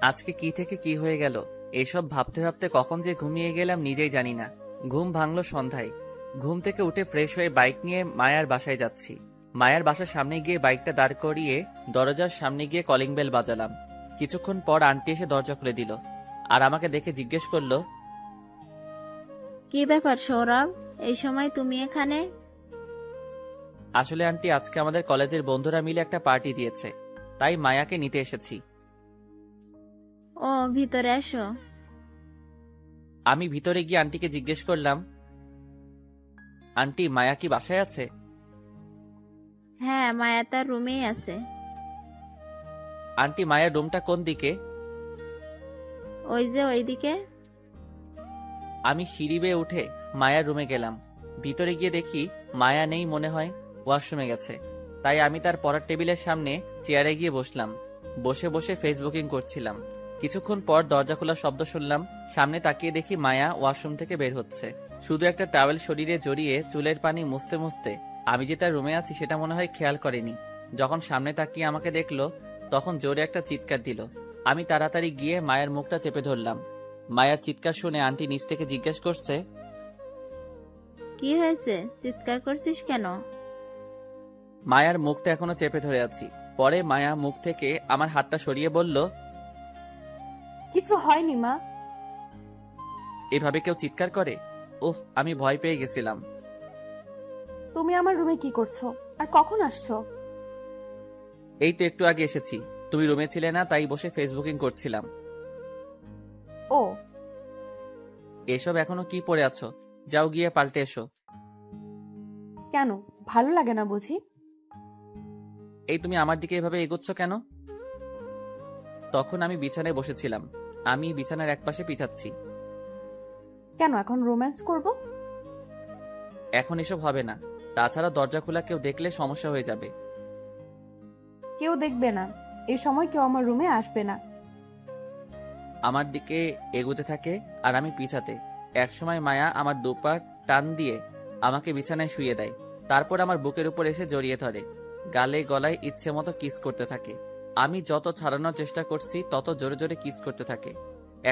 আজকে কি থেকে কি হয়ে গেল। এসব ভাবতে ভাবতে কখন যে ঘুমিয়ে গেলাম নিজেই জানি না। ঘুম ভাঙলো সন্ধ্যায়। ঘুম থেকে উঠে ফ্রেশ হয়ে বাইক নিয়ে মায়ার বাসায় যাচ্ছি। মায়ার বাসার সামনে গিয়ে বাইকটা দাঁড় করিয়ে দরজার সামনে গিয়ে কলিং বেল বাজালাম। কিছুক্ষণ পর আন্টি এসে দরজা খুলে দিল আর আমাকে দেখে জিজ্ঞেস করলো, কি ব্যাপার সৌরভ, এই সময় তুমি এখানে? আসলে আন্টি, আজকে আমাদের কলেজের বন্ধুরা মিলে একটা পার্টি দিয়েছে, তাই মায়াকে নিতে এসেছি। ও, ভিতরে এসো। আমি ভিতরে গিয়ে আন্টিকে জিজ্ঞেস করলাম, আন্টি, মায়া কি বাসায় আছে? হ্যাঁ, মায়া তার রুমেই আছে। আন্টি, মায়ার রুমটা কোন দিকে? ওই যে ওইদিকে। আমি সিঁড়ি বেয়ে উঠে মায়ার রুমে গেলাম। ভিতরে গিয়ে দেখি মায়া নেই, মনে হয় ওয়াশরুমে গেছে। তাই আমি তার পড়ার টেবিলের সামনে চেয়ারে গিয়ে বসলাম। বসে বসে ফেসবুকিং করছিলাম। কিছুক্ষণ পর দরজা খোলার শব্দ শুনলাম। সামনে তাকিয়ে দেখি মায়া ওয়াশরুম থেকে বের হচ্ছে, শুধু একটা টাওয়েল শরীরে জড়িয়ে চুলের পানি মুছতে মুছতে। আমি যে তার রুমে আছি সেটা মনে হয় খেয়াল করেনি। যখন সামনে তাকিয়ে আমাকে দেখলো, তখন জোরে একটা চিৎকার দিল। আমি তাড়াতাড়ি গিয়ে মায়ের মুখটা চেপে ধরলাম। মায়ের চিৎকার শুনে আন্টি নিচ থেকে জিজ্ঞেস করছে, কি হয়েছে, চিৎকার করছিস কেন? মায়ার মুখটা এখনো চেপে ধরে আছি। পরে মায়া মুখ থেকে আমার হাতটা সরিয়ে বলল, কিছু হয়নি মা। এভাবে কেউ চিৎকার করে? ওহ, আমি ভয় পেয়ে গেছিলাম। তুমি আমার রুমে কি করছো আর কখন আসছো? এই তো একটু আগে এসেছি, তুমি রুমে ছিলে না, তাই বসে ফেসবুকিং করছিলাম। ও, এসব এখনো কি পড়ে আছো? যাও গিয়ে পাল্টে এসো। কেন, ভালো লাগে না বুঝি? এই তুমি আমার দিকে এভাবে এগোচ্ছ কেন? তখন আমি বিছানায় বসেছিলাম। আমি বিছানার একপাশে পিছাচ্ছি। কেন এখন রোম্যান্স করব? এখন এসব হবে না। তাছাড়া দরজা খোলা কেউ দেখলে সমস্যা হয়ে যাবে। কেউ দেখবে না, এই সময় কেউ আমার রুমে আসবে না। আমার দিকে এগোতে থাকে আর আমি পিছাতে। একসময় মায়া আমার দুপা টান দিয়ে আমাকে বিছানায় শুইয়ে দেয়। তারপর আমার বুকের উপর এসে জড়িয়ে ধরে, গালে গলায় ইচ্ছে মতো কিস করতে থাকে। আমি যত ছাড়ানোর চেষ্টা করছি তত জোরে জোরে কিস করতে থাকে।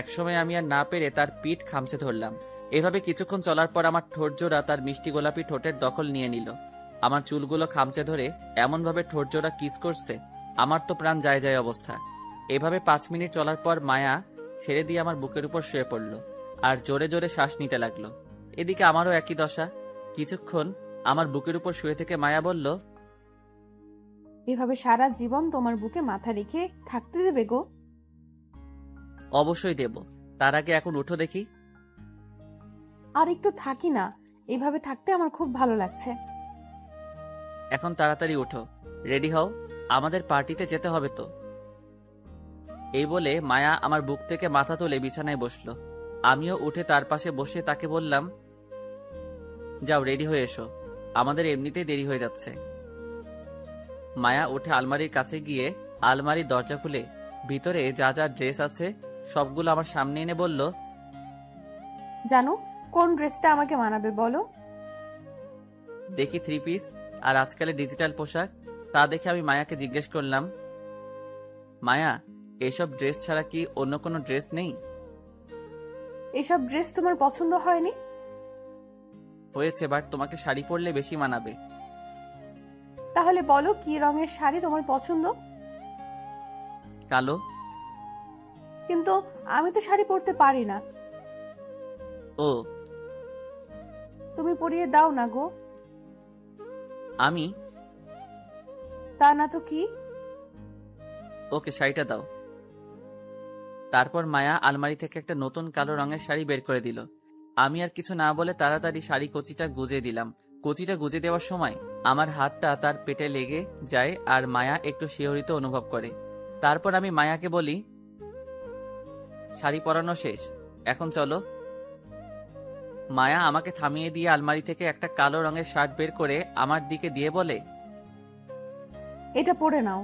একসময় আমি আর না পেরে তার পিঠ খামচে ধরলাম। এভাবে কিছুক্ষণ চলার পর আমার ঠোঁট জোড়া তার মিষ্টি গোলাপি ঠোঁটের দখল নিয়ে নিল। আমার চুলগুলো খামচে ধরে এমনভাবে ঠোঁট জোড়া কিস করছে, আমার তো প্রাণ যায় যায় অবস্থা। এভাবে 5 মিনিট চলার পর মায়া ছেড়ে দিয়ে আমার বুকের উপর শুয়ে পড়ল আর জোরে জোরে শ্বাস নিতে লাগলো। এদিকে আমারও একই দশা। কিছুক্ষণ আমার বুকের উপর শুয়ে থেকে মায়া বলল, এভাবে সারা জীবন তোমার বুকে মাথা রেখে থাকতে দেবে গো? অবশ্যই দেব, তার আগে এখন উঠো দেখি। আর একটু থাকি না, এভাবে থাকতে আমার খুব ভালো লাগছে। এখন তাড়াতাড়ি উঠো, রেডি হও, আমাদের পার্টিতে যেতে হবে তো। এই বলে মায়া আমার বুক থেকে মাথা তুলে বিছানায় বসলো। আমিও উঠে তার পাশে বসে তাকে বললাম, যাও রেডি হয়ে এসো, আমাদের এমনিতেই দেরি হয়ে যাচ্ছে। মায়া উঠে আলমারির কাছে গিয়ে আলমারির দরজা খুলে ভিতরে যা যা ড্রেস আছে সবগুলো আমার সামনে এনে বলল, জানো কোন ড্রেসটা আমাকে মানাবে বলো? দেখি 3 পিস আর আজকালের ডিজিটাল পোশাক। তা দেখে আমি মায়াকে জিজ্ঞেস করলাম, মায়া, এসব ড্রেস ছাড়া কি অন্য কোনো ড্রেস নেই? এসব ড্রেস তোমার পছন্দ হয়নি? হয়েছে, বাট তোমাকে শাড়ি পরলে বেশি মানাবে। তাহলে বলো কি রঙের শাড়ি তোমার পছন্দ? কালো। কিন্তু আমি তো শাড়ি পরতে পারি না। ও, তুমি পরিয়ে দাও না গো। আমি? তা না তো কি? ওকে, শাড়িটা দাও। তারপর মায়া আলমারি থেকে একটা নতুন কালো রঙের শাড়ি বের করে দিল। আমি আর কিছু না বলে তাড়াতাড়ি শাড়ি কচিটা গুজে দিলাম। কচিটা গুজে দেওয়ার সময় আমার হাতটা তার পেটে লেগে যায় আর মায়া একটু শিহরিত অনুভব করে। তারপর আমি মায়াকে বলি, শাড়ি পরানো শেষ, এখন চলো। মায়া আমাকে থামিয়ে দিয়ে আলমারি থেকে একটা কালো রঙের শার্ট বের করে আমার দিকে দিয়ে বলে, এটা পরে নাও।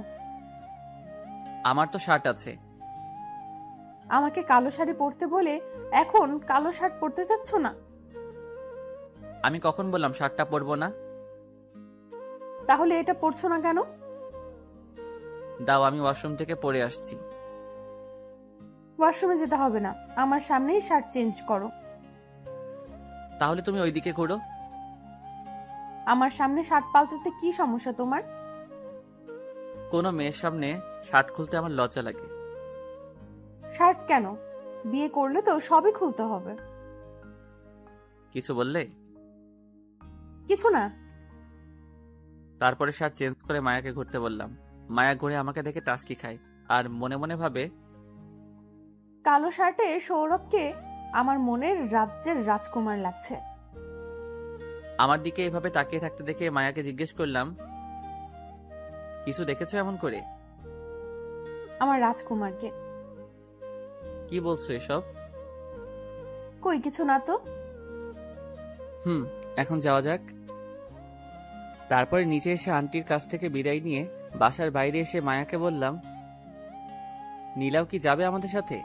আমার তো শার্ট আছে। আমাকে কালো শাড়ি পরতে বলে এখন কালো শার্ট পরতে চাচ্ছ না? আমি কখন বললাম শার্টটা পরবো না? তাহলে এটা পরছো না কেন? দাও, আমি ওয়াশরুম থেকে পরে আসছি। ওয়াশরুমে যেতে হবে না, আমার সামনেই শার্ট চেঞ্জ করো। তাহলে তুমি ওইদিকে ঘোরো। আমার সামনে শার্ট পাল্টাতে কি সমস্যা তোমার? কোনো মেয়ের সামনে শার্ট খুলতে আমার লজ্জা লাগে। শার্ট কেন? বিয়ে করলে তো সবই খুলতে হবে। কিছু বললে? কিছু না। তারপরে শার্ট চেঞ্জ করে মায়াকে ঘুরতে বললাম। মায়া ঘুরে আমাকে দেখে টাস্কি খায় আর মনে মনে ভাবে, কালো শার্টে সৌরভকে আমার মনের রাজ্যের রাজকুমার লাগছে। আমার দিকে এভাবে তাকিয়ে থাকতে দেখে মায়াকে জিজ্ঞেস করলাম, কিছু দেখেছো এমন করে? আমার রাজকুমারকে। কি বলছো এসব? কই কিছু না তো। এখন যাওয়া যাক। তারপরে নিচে এসে আন্টির কাছ থেকে বিদায় নিয়ে বাসার বাইরে এসে মায়াকে বললাম, নীলাও কি যাবে আমাদের সাথে?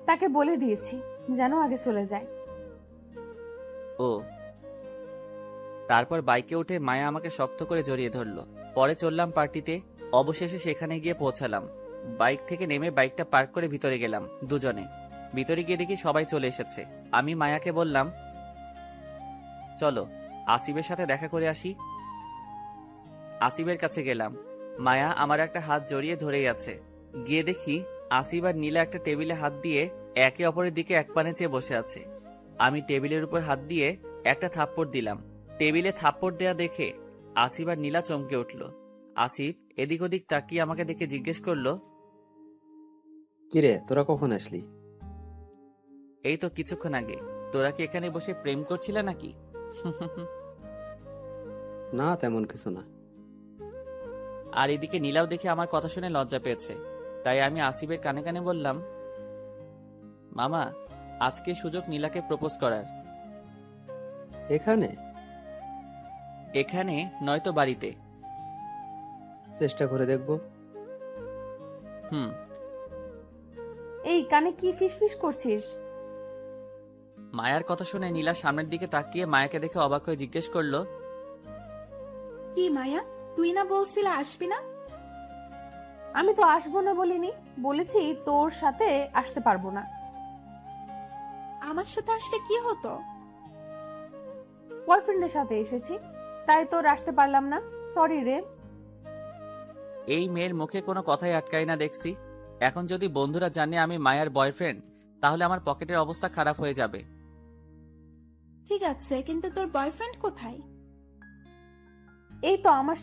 তাকে বলে দিয়েছি যেন আগে চলে যায়। ও। তারপর বাইকে উঠে মায়া আমাকে শক্ত করে জড়িয়ে ধরলো। পরে চললাম পার্টিতে। অবশেষে সেখানে গিয়ে পৌঁছালাম। বাইক থেকে নেমে বাইকটা পার্ক করে ভিতরে গেলাম দুজনে। ভিতরে গিয়ে দেখি সবাই চলে এসেছে। আমি মায়াকে বললাম, চলো আসিফের সাথে দেখা করে আসি। আসিফের কাছে গেলাম। মায়া আমার একটা হাত জড়িয়ে ধরেই আছে। গিয়ে দেখি আসিফ আর নীলা একটা টেবিলে হাত দিয়ে একে অপরের দিকে এক পানে চেয়ে বসে আছে। আমি টেবিলের উপর হাত দিয়ে একটা থাপ্পড় দিলাম। টেবিলে থাপ্পড় দেয়া দেখে আসিফ আর নীলা চমকে উঠল। আসিফ এদিক ওদিক তাকিয়ে আমাকে দেখে জিজ্ঞেস করলো, কিরে, তোরা কখন আসলি? এই তো কিছুক্ষণ আগে। তোরা কি এখানে বসে প্রেম করছিলে নাকি? না, তেমন কিছু না। আর এদিকে নীলাও দেখে আমার কথা শুনে লজ্জা পেয়েছে। তাই আমি আসিফের কানে কানে বললাম, মামা, আজকে সুযোগ নীলাকে প্রপোজ করার। এখানে? এখানে নয়তো বাড়িতে। চেষ্টা করে দেখবো। এই কানে কি ফিসফিস করছিস? মায়ার কথা শুনে নীলা সামনের দিকে তাকিয়ে মায়াকে দেখে অবাক হয়ে জিজ্ঞেস করলো, কি মায়া, তুই না বলছিলা আসবি না? আমি তো আসবো না বলিনি, বলেছি তোর সাথে আসতে পারবো না। আমার সাথে আসলে কি হতো? বয়ফ্রেন্ডের সাথে এসেছি, তাই তোর আসতে পারলাম না, সরি রে। এই মেয়ের মুখে কোনো কথাই আটকায় না দেখছি। এখন যদি বন্ধুরা জানে আমি মায়ার বয়ফ্রেন্ড, তাহলে আমার পকেটের অবস্থা খারাপ হয়ে যাবে। ঠিক আছে, কিন্তু তোর বয়ফ্রেন্ড কোথায়? এই তো আমার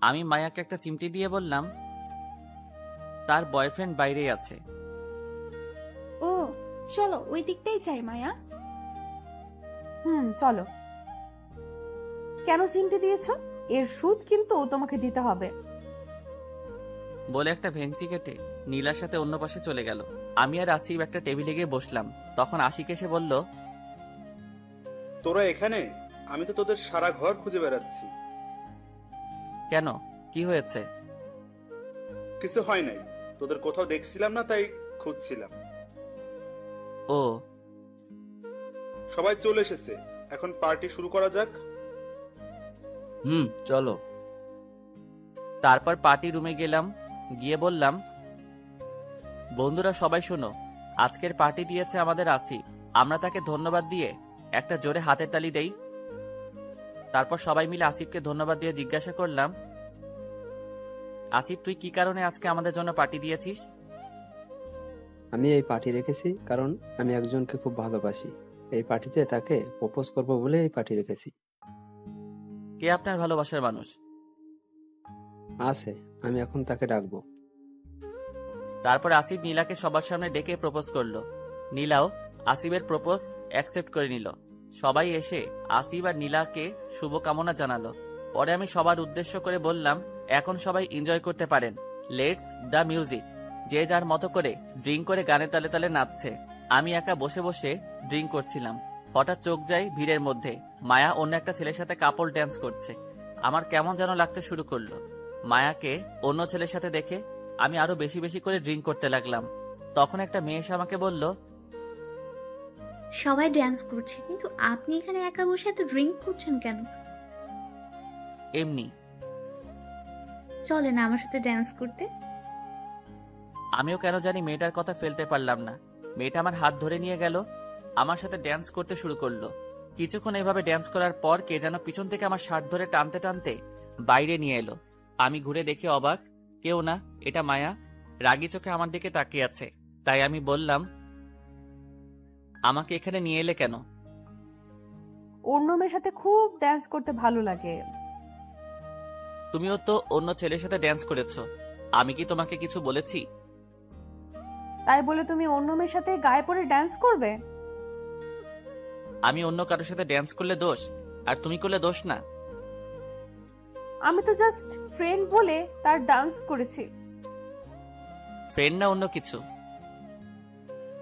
আমি মায়াকে একটা চিমটি দিয়ে বললাম, তার বয়ফ্রেন্ড বাইরেই আছে। ও চলো ওই দিকটাই যাই মায়া। চলো। কেন চিমটি দিয়েছো? এর সুদ কিন্তু তোমাকে দিতে হবে। বলে একটা ভেঙচি কেটে নীলার সাথে অন্য পাশে চলে গেল। আমি আর আসিফ একটা টেবিলে গিয়ে বসলাম। তখন আশিক এসে বলল, তোরা এখানে? আমি তো তোদের সারা ঘর খুঁজে বেড়াচ্ছি। কেন, কি হয়েছে? কিছু হয় নাই, তোদের কোথাও দেখছিলাম না, তাই খুঁজছিলাম। ও, সবাই চলে এসেছে, এখন পার্টি শুরু করা যাক। চলো। তারপর পার্টি রুমে গেলাম, গিয়ে বললাম, বন্ধুরা সবাই শোনো, আজকের পার্টি দিয়েছে আমাদের আসিফ। আমরা তাকে ধন্যবাদ দিয়ে একটা জোরে হাতের তালি দেই। তারপর সবাই মিলে আসিফকে ধন্যবাদ দিয়ে জিজ্ঞাসা করলাম, আসিফ তুই কি কারণে আজকে আমাদের জন্য পার্টি দিয়েছিস? আমি এই পার্টি রেখেছি কারণ আমি একজনকে খুব ভালোবাসি। এই পার্টিতে তাকে প্রপোজ করব বলে এই পার্টি রেখেছি। কে আপনার ভালোবাসার মানুষ? আছে, আমি এখন তাকে ডাকবো। তারপর আসিফ নীলাকে সবার সামনে ডেকে প্রপোজ করলো। নীলাও আসিফের প্রপোজ অ্যাকসেপ্ট করে নিল। সবাই এসে আসিফ আর নীলাকে শুভকামনা জানালো। পরে আমি সবার উদ্দেশ্য করে বললাম, এখন সবাই এনজয় করতে পারেন, লেটস দ্য মিউজিক। যে যার মতো করে ড্রিঙ্ক করে গানে তালে তালে নাচছে। আমি একা বসে বসে ড্রিঙ্ক করছিলাম। হঠাৎ চোখ যায় ভিড়ের মধ্যে, মায়া অন্য একটা ছেলের সাথে কাপল ড্যান্স করছে। আমার কেমন যেন লাগতে শুরু করলো। মায়াকে অন্য ছেলের সাথে দেখে আমি আরো বেশি বেশি করে ড্রিঙ্ক করতে লাগলাম। তখন একটা মেয়ে এসে আমাকে বলল, সবাই ড্যান্স করছে, কিন্তু আপনি এখানে একা বসে এত ড্রিঙ্ক করছেন কেন? এমনি। চলে না আমার সাথে ড্যান্স করতে? আমিও কেন জানি মেয়েটার কথা ফেলতে পারলাম না। মেয়েটা আমার হাত ধরে নিয়ে গেল, আমার সাথে ড্যান্স করতে শুরু করলো। কিছুক্ষণ এভাবে ড্যান্স করার পর কে যেন পিছন থেকে আমার শার্ট ধরে টানতে টানতে বাইরে নিয়ে এলো। আমি ঘুরে দেখে অবাক, কেউ না, এটা মায়া। রাগী চোখে আমার দিকে তাকিয়ে আছে। তাই আমি বললাম, আমাকে এখানে নিয়ে এলে কেন? অন্য মেয়ের সাথে খুব ড্যান্স করতে ভালো লাগে। তুমিও তো অন্য ছেলের সাথে ড্যান্স করেছো, আমি কি তোমাকে কিছু বলেছি? তাই বলে তুমি অন্য মেয়ের সাথে গায়ে পড়ে ড্যান্স করবে? আমি অন্য কারোর সাথে ড্যান্স করলে দোষ, আর তুমি করলে দোষ না। আমি তো জাস্ট ফ্রেন্ড বলে তার ডান্স করেছি। ফ্রেন্ড না অন্য কিছু?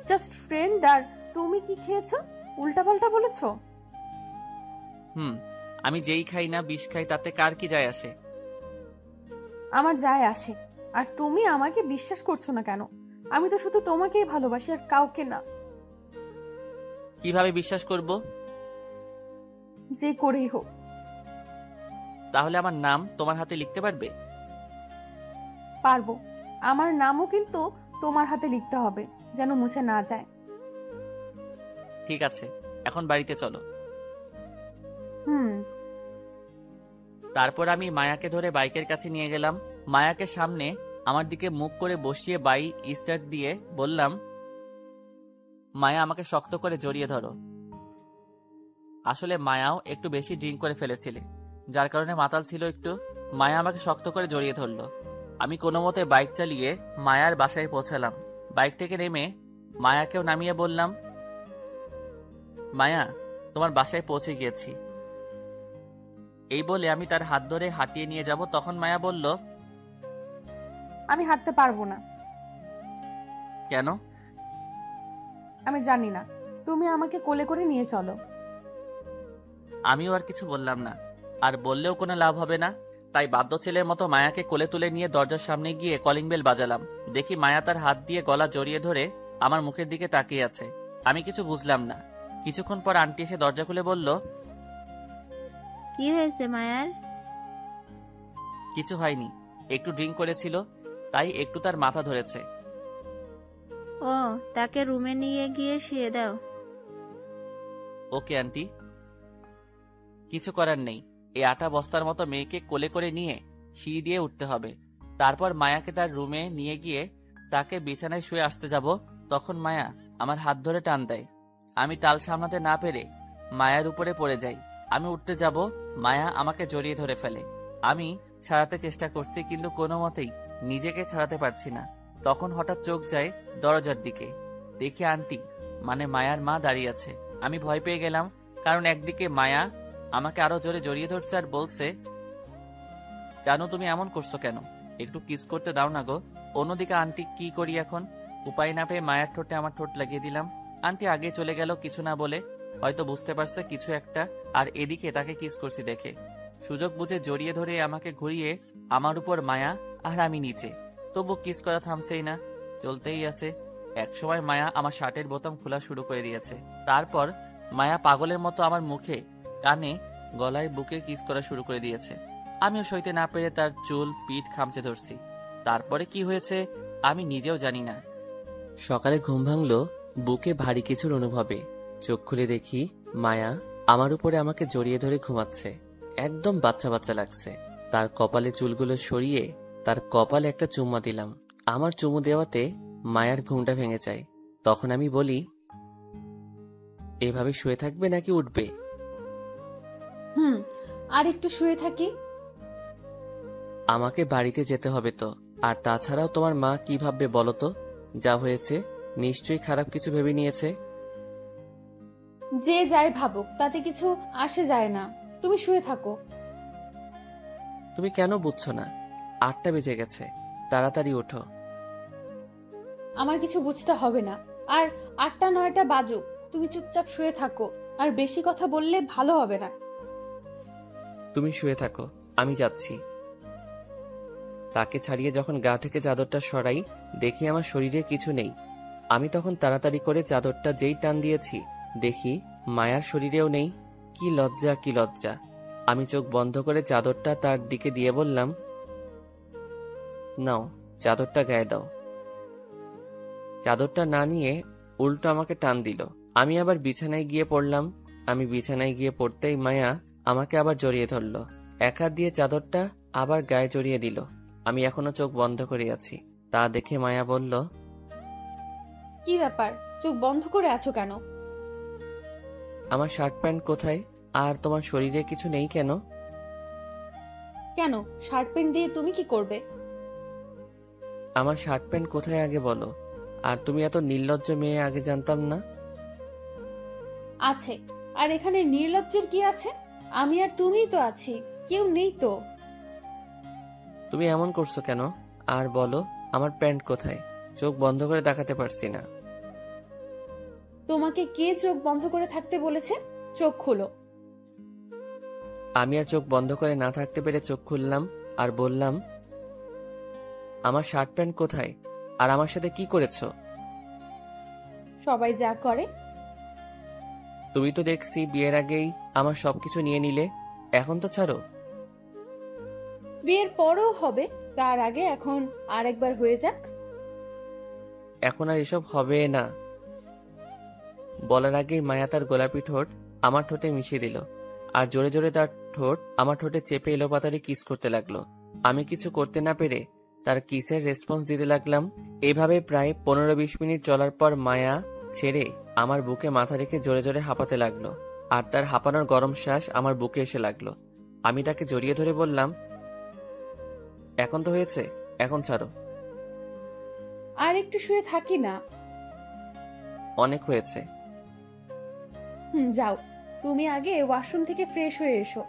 Just friend. আর তুমি কি খেয়েছো? উল্টাপাল্টা বলেছো। আমি যেই খাই না বিষ খাই, তাতে কার কি যায় আসে? আমার যায় আসে। আর তুমি আমাকে বিশ্বাস করছো না কেন? আমি তো শুধু তোমাকেই ভালোবাসি, আর কাউকে না। কিভাবে বিশ্বাস করব? যে করেই হোক। তাহলে আমার নাম তোমার হাতে লিখতে পারবে? পারবো। আমার নামও কিন্তু তোমার হাতে লিখতে হবে, যেন মুছে না যায়। ঠিক আছে, এখন বাড়িতে চলো। তারপর আমি মায়াকে ধরে বাইকের কাছে নিয়ে গেলাম। মায়াকে সামনে আমার দিকে মুখ করে বসিয়ে বাইক স্টার্ট দিয়ে বললাম, মায়া আমাকে শক্ত করে জড়িয়ে ধরো। আসলে মায়াও একটু বেশি ড্রিঙ্ক করে ফেলেছিলে, যার কারণে মাতাল ছিল একটু। মায়া আমাকে শক্ত করে জড়িয়ে ধরলো। আমি কোনো মতে বাইক চালিয়ে মায়ার বাসায় পৌঁছালাম। বাইক থেকে নেমে মায়াকেও নামিয়ে বললাম, মায়া, তোমার বাসায় পৌঁছে গিয়েছি। এই বলে আমি তার হাত ধরে হাঁটিয়ে নিয়ে যাব। তখন মায়া বলল, আমি হাঁটতে পারবো না। কেন? আমি জানি না, তুমি আমাকে কোলে করে নিয়ে চলো। আমিও আর কিছু বললাম না, আর বললেও কোনো লাভ হবে না। তাই বাধ্য ছেলের মতো মায়াকে কোলে তুলে নিয়ে দরজার সামনে গিয়ে কলিং বেল বাজালাম। দেখি মায়া তার হাত দিয়ে গলা জড়িয়ে ধরে আমার মুখের দিকে তাকিয়ে আছে। আমি কিছু বুঝলাম না। কিছুক্ষণ পর আন্টি এসে দরজা খুলে বলল, কি হয়েছে মায়ার? কিছু হয়নি, একটু ড্রিঙ্ক করেছিল, তাই একটু তার মাথা ধরেছে। ও, তাকে রুমে নিয়ে গিয়ে শুয়ে দাও। Okay aunty. কিছু করার নেই। এই আটা বস্তার মতো মেয়েকে কোলে করে নিয়ে সিঁড়ি দিয়ে উঠতে হবে। তারপর মায়াকে তার রুমে নিয়ে গিয়ে তাকে বিছানায় শুয়ে আসতে যাব, তখন মায়া আমার হাত ধরে টান দেয়। আমি তাল সামলাতে না পেরে মায়ার উপরে পড়ে যাই। আমি উঠতে যাব, মায়া আমাকে জড়িয়ে ধরে ফেলে। আমি ছাড়াতে চেষ্টা করছি, কিন্তু কোনো মতেই নিজেকে ছাড়াতে পারছি না। তখন হঠাৎ চোখ যায় দরজার দিকে। দেখি আন্টি, মানে মায়ার মা দাঁড়িয়ে আছে। আমি ভয় পেয়ে গেলাম, কারণ একদিকে মায়া আমাকে আরো জোরে জড়িয়ে ধরছে আর বলছে, জানো তুমি এমন করছো কেন? একটু কিস করতে দাও না গো। অন্যদিকে আন্টি, কি করি এখন? উপায় না পেয়ে মায়ের ঠোঁটে আমার ঠোঁট লাগিয়ে দিলাম। আন্টি আগে চলে গেল কিছু না বলে, হয়তো বুঝতে পারছে কিছু একটা। আর এদিকে তাকে কিস করছি দেখে সুযোগ বুঝে জড়িয়ে ধরে আমাকে ঘুরিয়ে আমার উপর মায়া, আর আমি নিচে। তবু কিস করা থামছেই না, চলতেই আছে। একসময় মায়া আমার শার্টের বোতাম খোলা শুরু করে দিয়েছে। তারপর মায়া পাগলের মতো আমার মুখে, কানে, গলায়, বুকে কিস করা শুরু করে দিয়েছে। আমিও সইতে না পেরে তার চুল, পিঠ খামচে ধরছি। তারপরে কি হয়েছে আমি নিজেও জানি না। সকালে ঘুম ভাঙলো বুকে ভারী কিছুর অনুভবে। চোখ খুলে দেখি মায়া আমার উপরে আমাকে জড়িয়ে ধরে ঘুমাচ্ছে। একদম বাচ্চা বাচ্চা লাগছে। তার কপালে চুলগুলো সরিয়ে তার কপালে একটা চুম্মা দিলাম। আমার চুমু দেওয়াতে মায়ার ঘুমটা ভেঙে যায়। তখন আমি বলি, এভাবে শুয়ে থাকবে নাকি উঠবে? আর একটু শুয়ে থাকি। আমাকে বাড়িতে যেতে হবে তো। আর তাছাড়াও তোমার মা কি ভাববে বলো তো? যা হয়েছে নিশ্চয়ই খারাপ কিছু ভেবে নিয়েছে। যে যাই ভাবুক, তাতে কিছু আসে যায় না। তুমি শুয়ে থাকো। তুমি কেন বুঝছো না? 8টা বেজে গেছে, তাড়াতাড়ি ওঠো। আমার কিছু বুঝতে হবে না। আর 8টা 9টা বাজুক, তুমি চুপচাপ শুয়ে থাকো। আর বেশি কথা বললে ভালো হবে না। তুমি শুয়ে থাকো, আমি যাচ্ছি। তাকে ছাড়িয়ে যখন গা থেকে চাদরটা সরাই, দেখি আমার শরীরে কিছু নেই। আমি তখন তাড়াতাড়ি করে চাদরটা যেই টান দিয়েছি, দেখি মায়ার শরীরেও নেই। কি লজ্জা, কি লজ্জা! আমি চোখ বন্ধ করে চাদরটা তার দিকে দিয়ে বললাম, নাও চাদরটা গায়ে দাও। চাদরটা না নিয়ে উল্টো আমাকে টান দিল। আমি আবার বিছানায় গিয়ে পড়লাম। আমি বিছানায় গিয়ে পড়তেই মায়া আমাকে আবার জড়িয়ে ধরল। এক হাত দিয়ে চাদরটা আবার গায়ে জড়িয়ে দিল। আমি এখনো চোখ বন্ধ করে আছি। তা দেখে মায়া বলল, কি ব্যাপার, চোখ বন্ধ করে আছো কেন? আমার শার্ট প্যান্ট কোথায়? আর তোমার শরীরে কিছু নেই কেন? কেন, শার্ট প্যান্ট দিয়ে তুমি কি করবে? আমার শার্ট প্যান্ট কোথায় আগে বলো। আর তুমি এত নির্লজ্জ মেয়ে, আগে জানতাম না। আছে। আর এখানে নির্লজ্জের কি আছে? আমি আর তুমিই তো আছি, কেউ নেই তো। তুমি এমন করছো কেন? আর বলো, আমার প্যান্ট কোথায়? চোখ বন্ধ করে দেখাতে পারছি না। তোমাকে কে চোখ বন্ধ করে থাকতে বলেছে? চোখ খুলো। আমি আর চোখ বন্ধ করে না থাকতে পেরে চোখ খুললাম আর বললাম, আমার শার্ট প্যান্ট কোথায়? আর আমার সাথে কি করেছো? সবাই যা করে। তুমি তো দেখছি বিয়ের আগেই আমার সবকিছু নিয়ে নিলে, এখন তো ছাড়ো। বিয়ের পরও হবে, তার আগে এখন আরেকবার হয়ে যাক। এখন আর এসব হবে না। বলার আগেই মায়া তার গোলাপি ঠোঁট আমার ঠোঁটে মিশিয়ে দিল আর জোরে জোরে তার ঠোঁট আমার ঠোঁটে চেপে এলোপাতাড়ি কিস করতে লাগলো। আমি কিছু করতে না পেরে তার কিসের রেসপন্স দিতে লাগলাম। এভাবে প্রায় 15-20 মিনিট চলার পর মায়া ছেড়ে আমার বুকে মাথা রেখে জোরে জোরে হাঁপাতে লাগলো আর তার হাঁপানোর গরম শ্বাস আমার বুকে এসে লাগলো। আমি তাকে জড়িয়ে ধরে বললাম, এখন তো হয়েছে, এখন ছাড়ো। আর একটু শুয়ে থাকি না। অনেক হয়েছে। যাও, তুমি আগে ওয়াশরুম থেকে ফ্রেশ হয়ে এসো।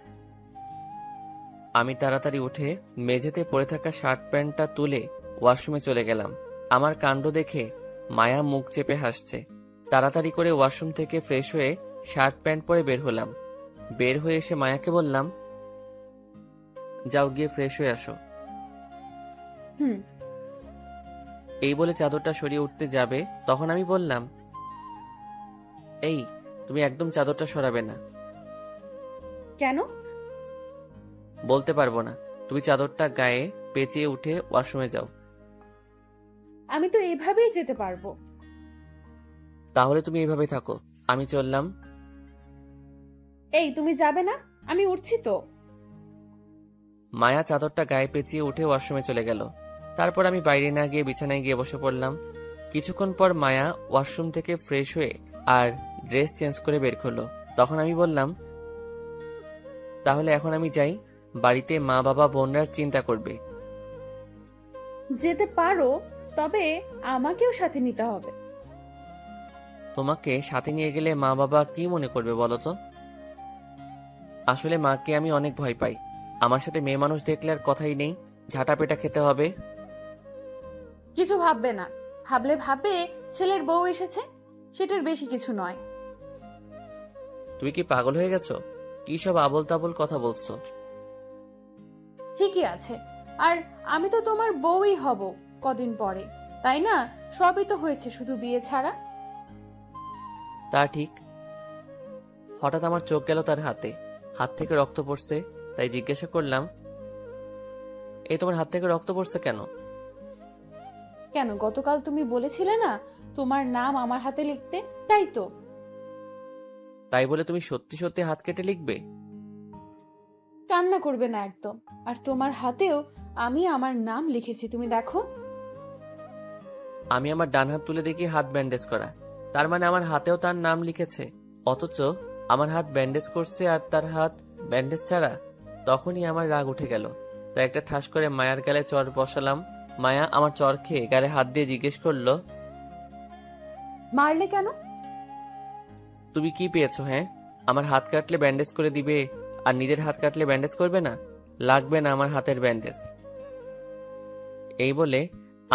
আমি তাড়াতাড়ি উঠে মেঝেতে পড়ে থাকা শার্ট প্যান্টটা তুলে ওয়াশরুমে চলে গেলাম। আমার কাণ্ড দেখে মায়া মুখ চেপে হাসছে। তাড়াতাড়ি করে ওয়াশরুম থেকে ফ্রেশ হয়ে শার্ট প্যান্ট পরে বের হলাম। বের হয়ে এসে মায়াকে বললাম, যাও গিয়ে ফ্রেশ হয়ে আসো। এই বলে চাদরটা সরিয়ে উঠতে যাবে, তখন আমি বললাম, এই তুমি একদম চাদরটা সরাবে না। কেন? বলতে পারবো না। তুমি চাদরটা গায়ে পেঁচিয়ে উঠে ওয়াশরুমে যাও। আমি তো এভাবেই যেতে পারবো। তাহলে তুমি এইভাবে থাকো, আমি চললাম। এই তুমি যাবে না? আমি উঠছি তো। মায়া চাদরটা গায়ে পেঁচিয়ে উঠে ওয়াশরুমে চলে গেল। তারপর আমি বাইরে না গিয়ে বিছানায় গিয়ে বসে পড়লাম। কিছুক্ষণ পর মায়া ওয়াশরুম থেকে ফ্রেশ হয়ে আর ড্রেস চেঞ্জ করে বের করলো। তখন আমি বললাম, তাহলে এখন আমি যাই, বাড়িতে মা বাবা বোনরা চিন্তা করবে। যেতে পারো, তবে আমাকেও সাথে নিতে হবে। তোমাকে সাথে নিয়ে গেলে মা বাবা কি মনে করবে বলো তো? আসলে মাকে আমি অনেক ভয় পাই। আমার সাথে মেয়ে মানুষ দেখলে আর কথাই নেই, ঝাঁটা পেটা খেতে হবে। কিছু ভাববে না, ভাবলে ভাববে ছেলের বউ এসেছে, সেটার বেশি কিছু নয়। তুই কি পাগল হয়ে গেছো? কি সব আবল তাবল কথা বলছো? ঠিকই আছে, আর আমি তো তোমার বউই হব কদিন পরে, তাই না? সবই তো হয়েছে, শুধু বিয়ে ছাড়া। তা ঠিক। হঠাৎ আমার চোখ গেল তার হাতে, হাত থেকে রক্ত পড়ছে। তাই জিজ্ঞাসা করলাম, এই তোমার হাত থেকে রক্ত পড়ছে কেন? কেন, গতকাল তুমি বলেছিলে না তোমার নাম আমার হাতে লিখতে, তাই তো। তাই বলে তুমি সত্যি সত্যি হাত কেটে লিখবে? কান্না করবে না একদম। আর তোমার হাতেও আমি আমার নাম লিখেছি, তুমি দেখো। আমি আমার ডান হাত তুলে দেখি হাত ব্যান্ডেজ করা। তার মানে আমার হাতেও তার নাম লিখেছে, অথচ আমার হাত ব্যান্ডেজ করছে আর তার হাত ব্যান্ডেজ ছাড়া। তখনই আমার রাগ উঠে গেল। তাই একটা ঠাস করে মায়ার গালে চর বসালাম। মায়া আমার চর খেয়ে গালে হাত দিয়ে জিজ্ঞেস করলো, মারলে কেন? তুমি কি পেয়েছো? হ্যাঁ, আমার হাত কাটলে ব্যান্ডেজ করে দিবে আর নিজের হাত কাটলে ব্যান্ডেজ করবে না? লাগবে না আমার হাতের ব্যান্ডেজ। এই বলে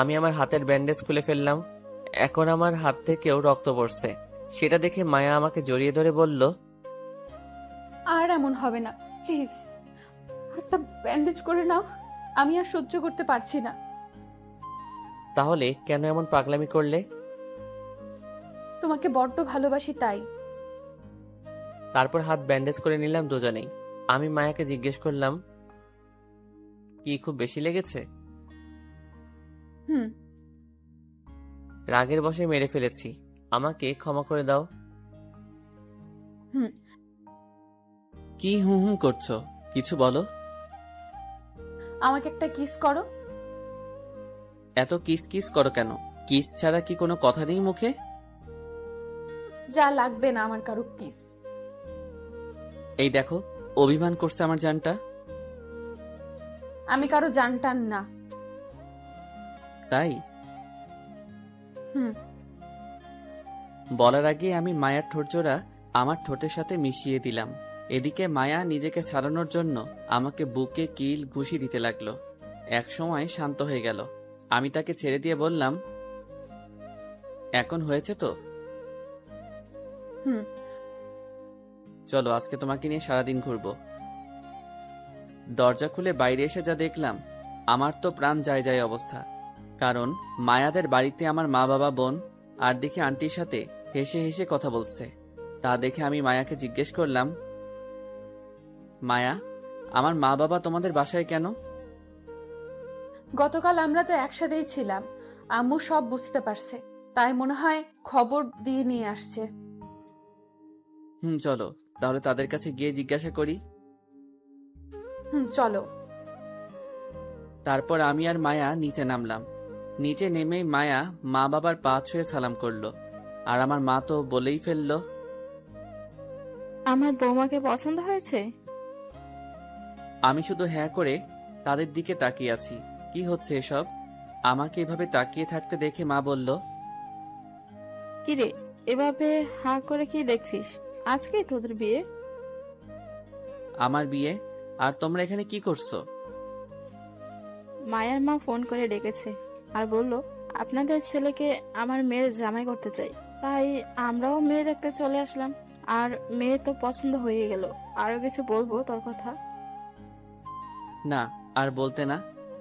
আমি আমার হাতের ব্যান্ডেজ খুলে ফেললাম। এখন আমার হাত থেকেও রক্ত পড়ছে। সেটা দেখে মায়া আমাকে জড়িয়ে ধরে বলল, আর এমন হবে না, প্লিজ হাতটা ব্যান্ডেজ করে নাও, আমি আর সহ্য করতে পারছি না। তাহলে কেন এমন পাগলামি করলে? তোমাকে বড্ড ভালোবাসি তাই। তারপর হাত ব্যান্ডেজ করে নিলাম দুজনেই। আমি মায়াকে জিজ্ঞেস করলাম, কি খুব বেশি লেগেছে? হুম। রাগের বশে মেরে ফেলেছি, আমাকে ক্ষমা করে দাও। হুম। কি হুম হুম করছো? কিছু বলো। আমাকে একটা কিস করো। এত কিস কিস করো কেন? কিস ছাড়া কি কোনো কথা নেই মুখে? যা লাগবে না আমার কারো কিস। এই দেখো, অভিমান করছে আমার জানটা। আমি কারো জানটান না। তাই? হুম। বলার আগে আমি মায়ার ঠোঁটজোড়া আমার ঠোঁটের সাথে মিশিয়ে দিলাম। এদিকে মায়া নিজেকে ছাড়ানোর জন্য আমাকে বুকে কিল ঘুষি দিতে লাগলো। এক সময় শান্ত হয়ে গেল। আমি তাকে ছেড়ে দিয়ে বললাম, এখন হয়েছে তো? হুম। চলো আজকে তোমাকে নিয়ে সারাদিন ঘুরবো। দরজা খুলে বাইরে এসে যা দেখলাম, আমার তো প্রাণ যায় যায় অবস্থা। কারণ মায়াদের বাড়িতে আমার মা বাবা বোন আর দেখি আন্টির সাথে হেসে হেসে কথা বলছে। তা দেখে আমি মায়াকে জিজ্ঞেস করলাম, মায়া, আমার মা বাবা তোমাদের বাসায় কেন? গতকাল আমরা তো একসাথেই ছিলাম, আম্মু সব বুঝতে পারছে, তাই মনে হয় খবর দিয়ে নিয়ে আসছে। চলো তাহলে তাদের কাছে গিয়ে জিজ্ঞাসা করি। চলো। তারপর আমি আর মায়া নিচে নামলাম। নিচে নেমেই মায়া মা বাবার পা ছুঁয়ে সালাম করলো। আর আমার মা তো বলেই ফেললো, আমার বৌমাকে পছন্দ হয়েছে? আমি শুধু হ্যাঁ করে তাদের দিকে তাকিয়ে আছি। কি হচ্ছে এসব? আমাকে এভাবে তাকিয়ে থাকতে দেখে মা বলল, কিরে, এভাবে হাঁ করে কি দেখছিস? আজকেই তোদের বিয়ে? আমার বিয়ে? আর তোমরা এখানে কি করছো? মায়ের মা ফোন করে ডেকেছে আর বলল, আপনাদের ছেলেকে আমার মেয়ের জামাই করতে চাই। তাই আমরাও মেয়ে দেখতে চলে আসলাম। আর মেয়ে তো পছন্দ হয়ে গেল। আরো কিছু বলবো তোর কথা? না, আর বলতে না।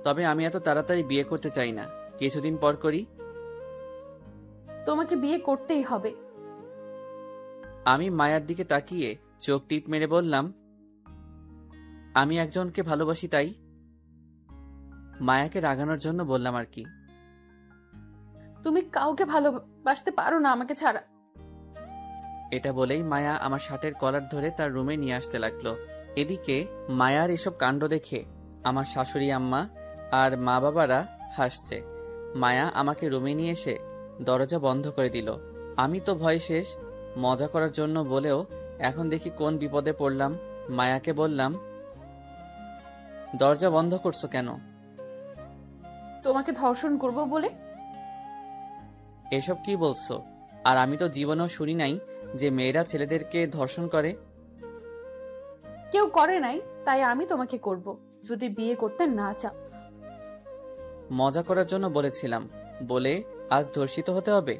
তবে আমি এত তাড়াতাড়ি বিয়ে করতে চাই না, কিছুদিন পর করি। তোমাকে বিয়ে করতেই হবে। আমি মায়ার দিকে তাকিয়ে চোখ টিপ মেরে বললাম, আমি একজনকে ভালোবাসি তাই। মায়াকে রাগানোর জন্য বললাম আর কি। তুমি কাউকে ভালোবাসতে পারো না আমাকে ছাড়া। এটা বলেই মায়া আমার শার্টের কলার ধরে তার রুমে নিয়ে আসতে লাগলো। এদিকে মায়ার এসব কাণ্ড দেখে আমার শাশুড়ি আম্মা আর মা বাবারা হাসছে। মায়া আমাকে রুমে নিয়ে এসে দরজা বন্ধ করে দিল। আমি তো ভয় শেষ। মজা করার জন্য বলেও এখন দেখি কোন বিপদে পড়লাম। মায়াকে বললাম, দরজা বন্ধ করছো কেন? তোমাকে ধর্ষণ করব বলে। এসব কি বলছো? আর আমি তো জীবনেও শুনি নাই যে মেয়েরা ছেলেদেরকে ধর্ষণ করে। কেউ করে নাই, তাই আমি তোমাকে করব, যদি বিয়ে করতে না চাও। মজা করার জন্য বলেছিলাম বলে আজ ধর্ষিত হতে হবে?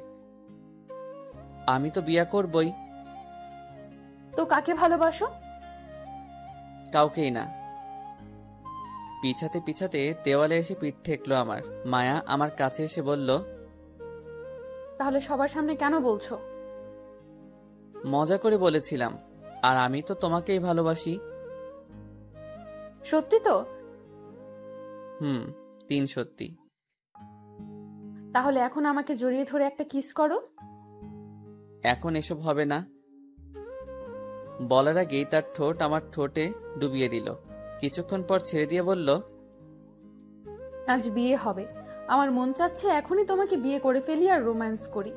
আমি তো বিয়ে করবই। তো কাকে ভালোবাসো? কাউকেই না। পিছাতে পিছাতে দেওয়ালে এসে পিঠ ঠেকলো আমার। মায়া আমার কাছে এসে বলল, তাহলে সবার সামনে কেন বলছো? মজা করে বলেছিলাম, আর আমি তো তোমাকেই ভালোবাসি। সত্যি তো? 3 সত্যি। তাহলে এখন আমাকে জড়িয়ে ধরে একটা কিস করো। এখন এসব হবে না। বলার আগেই তার ঠোঁট আমার ঠোঁটে ডুবিয়ে দিল। কিছুক্ষণ পর ছেড়ে দিয়ে বলল, আজ বিয়ে হবে। আমার মন চাচ্ছে এখনই তোমাকে বিয়ে করে ফেলি আর রোম্যান্স করি।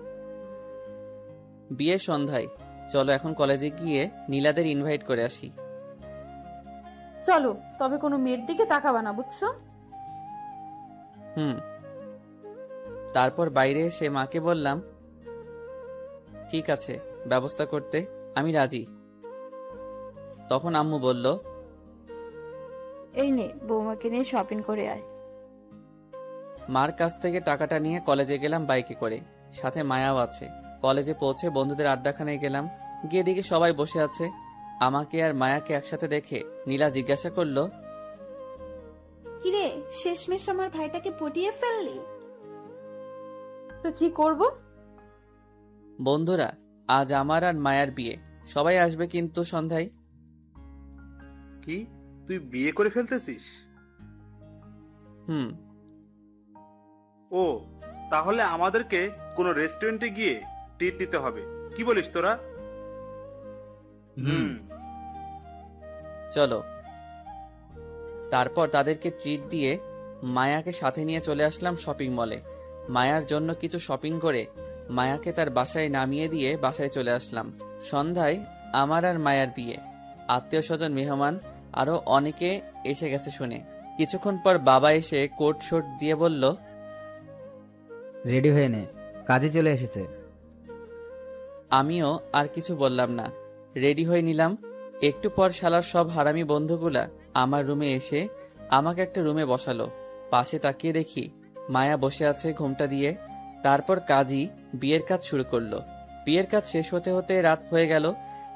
বিয়ে সন্ধ্যায়। চলো এখন কলেজে গিয়ে নীলাদের ইনভাইট করে আসি। চলো, তবে কোনো মেয়ের দিকে তাকাবা না, বুঝছো? তারপর বাইরে এসে মাকে বললাম, ঠিক আছে, ব্যবস্থা করতে আমি রাজি। তখন আম্মু বলল, এই নে, বৌমাকে নিয়ে শপিং করে আয়। মার কাছ থেকে টাকাটা নিয়ে কলেজে গেলাম বাইকে করে, সাথে মায়াও আছে। কলেজে পৌঁছে বন্ধুদের আড্ডাখানায় গেলাম। গিয়ে দেখি সবাই বসে আছে। আমাকে আর মায়াকে একসাথে দেখে নীলা জিজ্ঞাসা করলো, কিরে, শেষমেশ আমার ভাইটাকে পটিয়ে ফেললি? তো কি করব? বন্ধুরা, আজ আমার আর মায়ার বিয়ে। সবাই আসবে কিন্তু সন্ধ্যায়। কি, তুই বিয়ে করে ফেলতেছিস? ও, তাহলে আমাদেরকে কোনো রেস্টুরেন্টে গিয়ে ট্রিট দিতে হবে। কি বলিস তোরা? চলো। তারপর তাদেরকে ট্রিট দিয়ে মায়াকে সাথে নিয়ে চলে আসলাম শপিং মলে। মায়ার জন্য কিছু শপিং করে মায়াকে তার বাসায় নামিয়ে দিয়ে বাসায় চলে আসলাম। সন্ধ্যায় আমার আর মায়ার বিয়ে। আত্মীয় স্বজন, মেহমান আরো অনেকে এসে গেছে শুনে। কিছুক্ষণ পর বাবা এসে কোট শোট দিয়ে বলল, রেডি হয়ে নে, কাজে চলে এসেছে। আমিও আর কিছু বললাম না, রেডি হয়ে নিলাম। একটু পর শালার সব হারামি বন্ধুগুলা আমার রুমে এসে আমাকে একটা রুমে বসালো। পাশে তাকিয়ে দেখি মায়া বসে আছে ঘোমটা দিয়ে। তারপর কাজী বিয়ের কাজ শুরু করলো। বিয়ের কাজ শেষ হতে হতে রাত হয়ে গেল।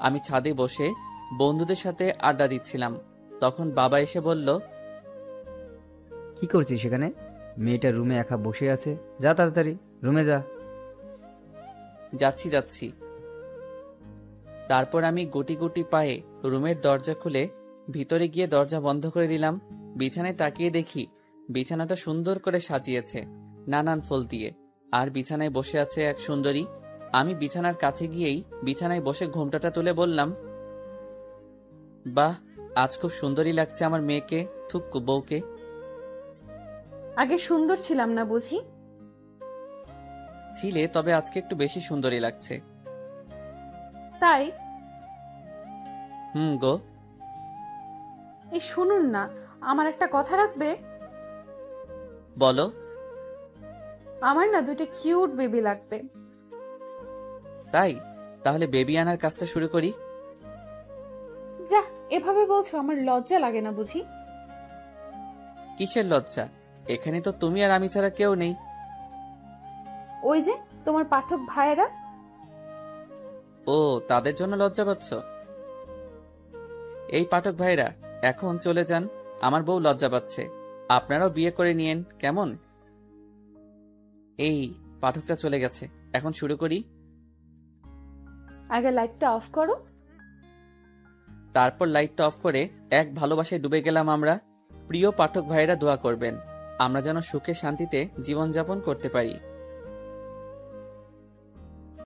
আমি ছাদে বসে বন্ধুদের সাথে আড্ডা দিচ্ছিলাম। তখন বাবা এসে বলল, কি করছিস সেখানে? মেয়েটা রুমে একা বসে আছে, যা তাড়াতাড়ি রুমে যা। যাচ্ছি। তারপর আমি গুটি গুটি পায়ে রুমের দরজা খুলে ভিতরে গিয়ে দরজা বন্ধ করে দিলাম। বিছানায় তাকিয়ে দেখি বিছানাটা সুন্দর করে সাজিয়েছে নানান ফুল দিয়ে, আর বিছানায় বসে আছে এক সুন্দরী। আমি বিছানার কাছে গিয়েই বিছানায় বসে ঘোমটাটা তুলে বললাম, বাহ, আজ খুব সুন্দরী লাগছে আমার মেয়েকে, থুক্কু বউকে। আগে সুন্দর ছিলাম না বুঝি? ছিলে, তবে আজকে একটু বেশি সুন্দরী লাগছে। তাই? গো। এই শুনুন না, আমার একটা কথা রাখবে? বলো। আমার না 2টা কিউট বেবি লাগবে। তাই? তাহলে বেবি আনার কাজটা শুরু করি। যা, এভাবে বলছো, আমার লজ্জা লাগে না বুঝি? কিসের লজ্জা? এখানে তো তুমি আর আমি ছাড়া কেউ নেই। ওই যে তোমার পাঠক ভাইয়েরা। ও, তাদের জন্য লজ্জা পাচ্ছ? এই পাঠক ভাইরা এখন চলে যান, আমার বউ লজ্জা পাচ্ছে। আপনারাও বিয়ে করে নিয়েন, কেমন? এই পাঠকটা চলে গেছে, এখন শুরু করি। আগে লাইটটা অফ করো। তারপর লাইটটা অফ করে এক ভালোবাসায় ডুবে গেলাম আমরা। প্রিয় পাঠক ভাইরা, দোয়া করবেন আমরা যেন সুখে শান্তিতে জীবনযাপন করতে পারি।